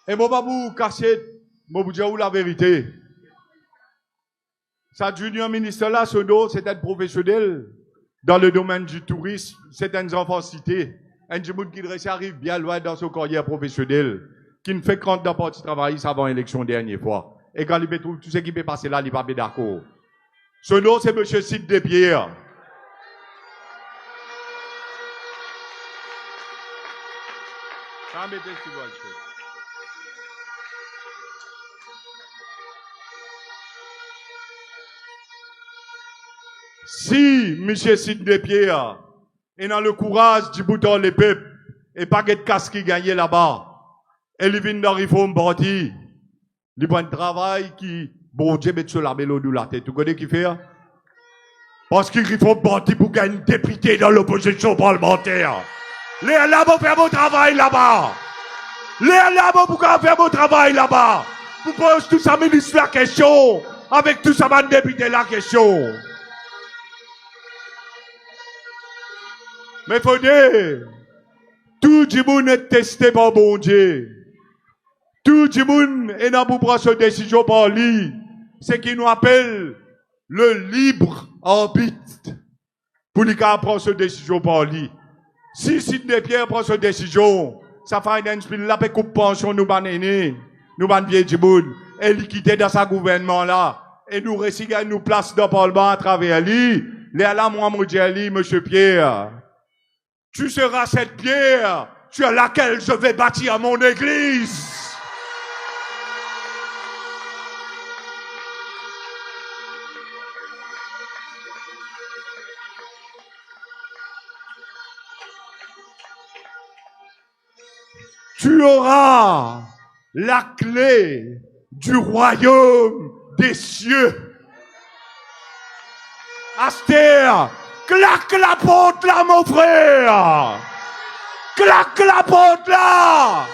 Speaker 1: Et mon babou cassette, mon vous dire la vérité. Sa junior ministre là, ce dos, c'est un professionnel dans le domaine du tourisme, c'est un enfant cité. Un monde qui arrive bien loin dans son carrière professionnelle. Qui ne fait compte d'un parti travail avant l'élection dernière fois. Et quand il trouve tout ce qui peut passer là, il n'est pas d'accord. Ce nom, c'est M. Sid Despierre. Si M. Sid Despierre est dans le courage du bouton les peuples et pas de casse qui gagne là-bas, et il vient dans la réforme parti. Il prend un travail qui, bon Dieu, met sur la mélodie de la tête. Tu connais qui fait? Parce qu'il réforme parti pour gagner un député dans l'opposition parlementaire. Les là vont faire mon travail là-bas. Les là vont faire mon travail là-bas. Vous posez tout ça, ministre, la question. Avec tout ça, mon député, la question. Mais faut dire, tout le monde est testé par bon Dieu. Tout le monde est dans pour prendre cette décision par lui. Ce qui nous appelle le libre arbitre pour lui prendre cette décision par lui. Si Sidney Pierre prend cette décision, ça finance puis la paix coupe pension nous ban aîné, nous ban vieux Djiboun, et lui quitter dans sa gouvernement là, et nous réussissons à nous placer dans le parlement à travers lui. Là, moi, mon Dieu, monsieur Pierre, tu seras cette pierre sur laquelle je vais bâtir mon église. Tu auras la clé du royaume des cieux. Astère, claque la porte là, mon frère. Claque la porte là.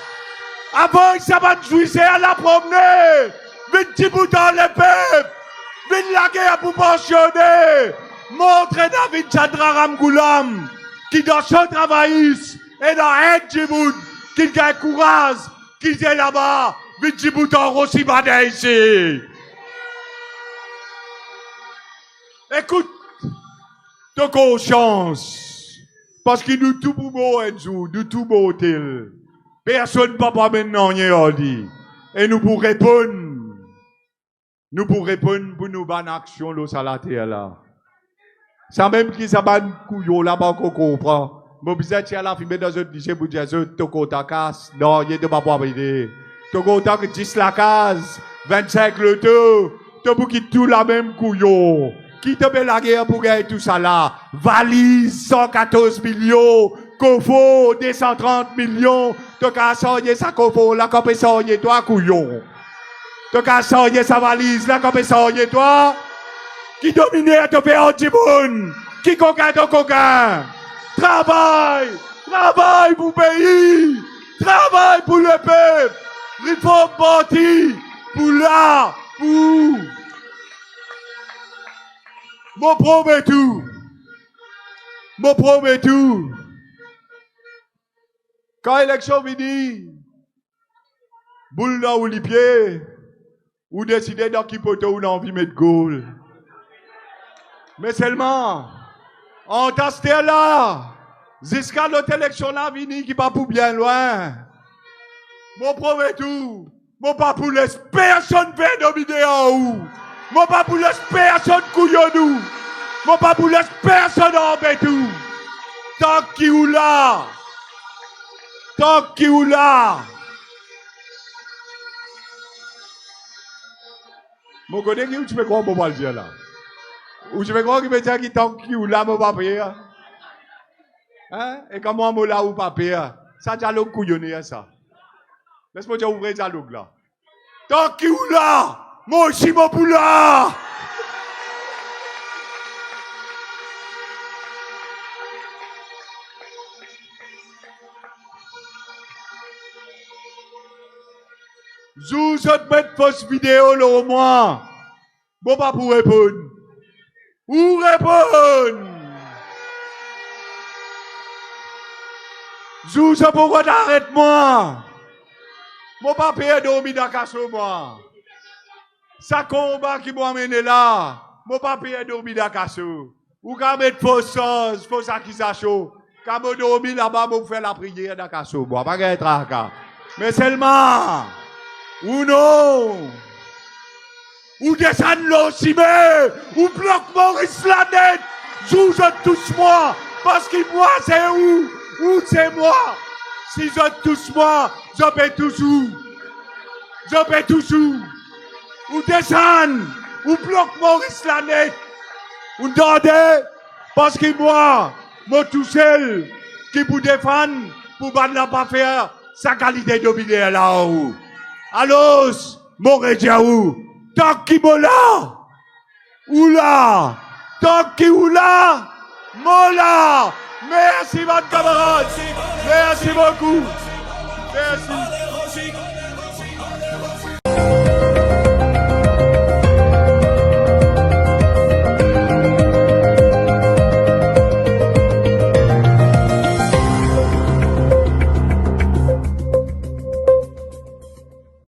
Speaker 1: Avant, ça va te jouir à la promener. Vite petit bouton le peuple. Vite la guerre pour pensionner. Montre David Chandra Ramgoulam qui dans son travail et dans un Djibout qu'il gagne courage, qu'il est là-bas. Vite petit bouton aussi badé ici. Écoute, de conscience, parce qu'il nous tout beau un jour, nous tout beau tel. Personne ne peut pas maintenant rien dit. Et nous pour répondre pour nous ban action là sur la terre là. Ça même qui ça ban couillon là-bas qu'on comprend. Mon bizarre tiens la filmer dans un DJ pour dire ce toko ta casse. Non, il est pas pour aider. Toko ta que 10 la case, 25 le tout. Toko qui tout la même couillon. Qui te met la guerre pour gagner tout ça là? Valise, 114 millions. Kofo, 230 millions. Te qu'à sortir sa kofo, la comme sortir toi, couillon. Te qu'à sortir sa valise, la comme sortir toi. Qui domine te fait anti-boune. Qui coquin de coquin. Travail pour le pays. Travail pour le peuple. Réforme parti. Pour là, pour. Mon promets tout. Quand l'élection vient, boule là ou les pieds, ou décider dans qui poteau ou dans envie de mettre goal. Mais seulement, en tasté là, jusqu'à l'autre élection là, vini qui pas pour bien loin. Mon promets tout. Mon pas pour les personne veut dominer en haut. Mon pas pour les personne couillonnou. Mon pas pour les personne en tout. Tant qu'il ou là. Mon connaît qui ou tu me crois pour pas le dire là. Ou tu me crois qui me dit qui tant qu'il ou là mon papier. Hein? Et comment mon là ou papier. Ça dialogue couillonné ça. Laisse-moi dire ouvrir dialogue là. Tant qu'il ou là. Moi aussi mon poula. Zou je te mets fausse vidéo là au moins. Bon pas pour répondre. Ou répondre. Zou je pourquoi t'arrêtes moi. Mon pas payer dormir dans casse moi. Ça combat qui m'a amené là. Mon pas payer dormir dans casse. Ou quand mettre fausse accusation. Quand me dormir là-bas pour faire la prière dans casse moi. Pas être là. Mais seulement ou non, ou descendre l'Ocimé, ou bloque Maurice Lanette, joue je touche moi, parce que moi c'est où c'est moi. Si je touche moi, je peux toujours. Ou descendre, ou bloque Maurice Lanette, ou demander, parce que moi tout seul, qui pour défendre, pour battre la pas faire, sa qualité dominée là-haut. Allô, Morédiaou, tant qu'il là, ou là, tant qu'il ou là, mola. Merci, votre camarade. Merci beaucoup. Merci.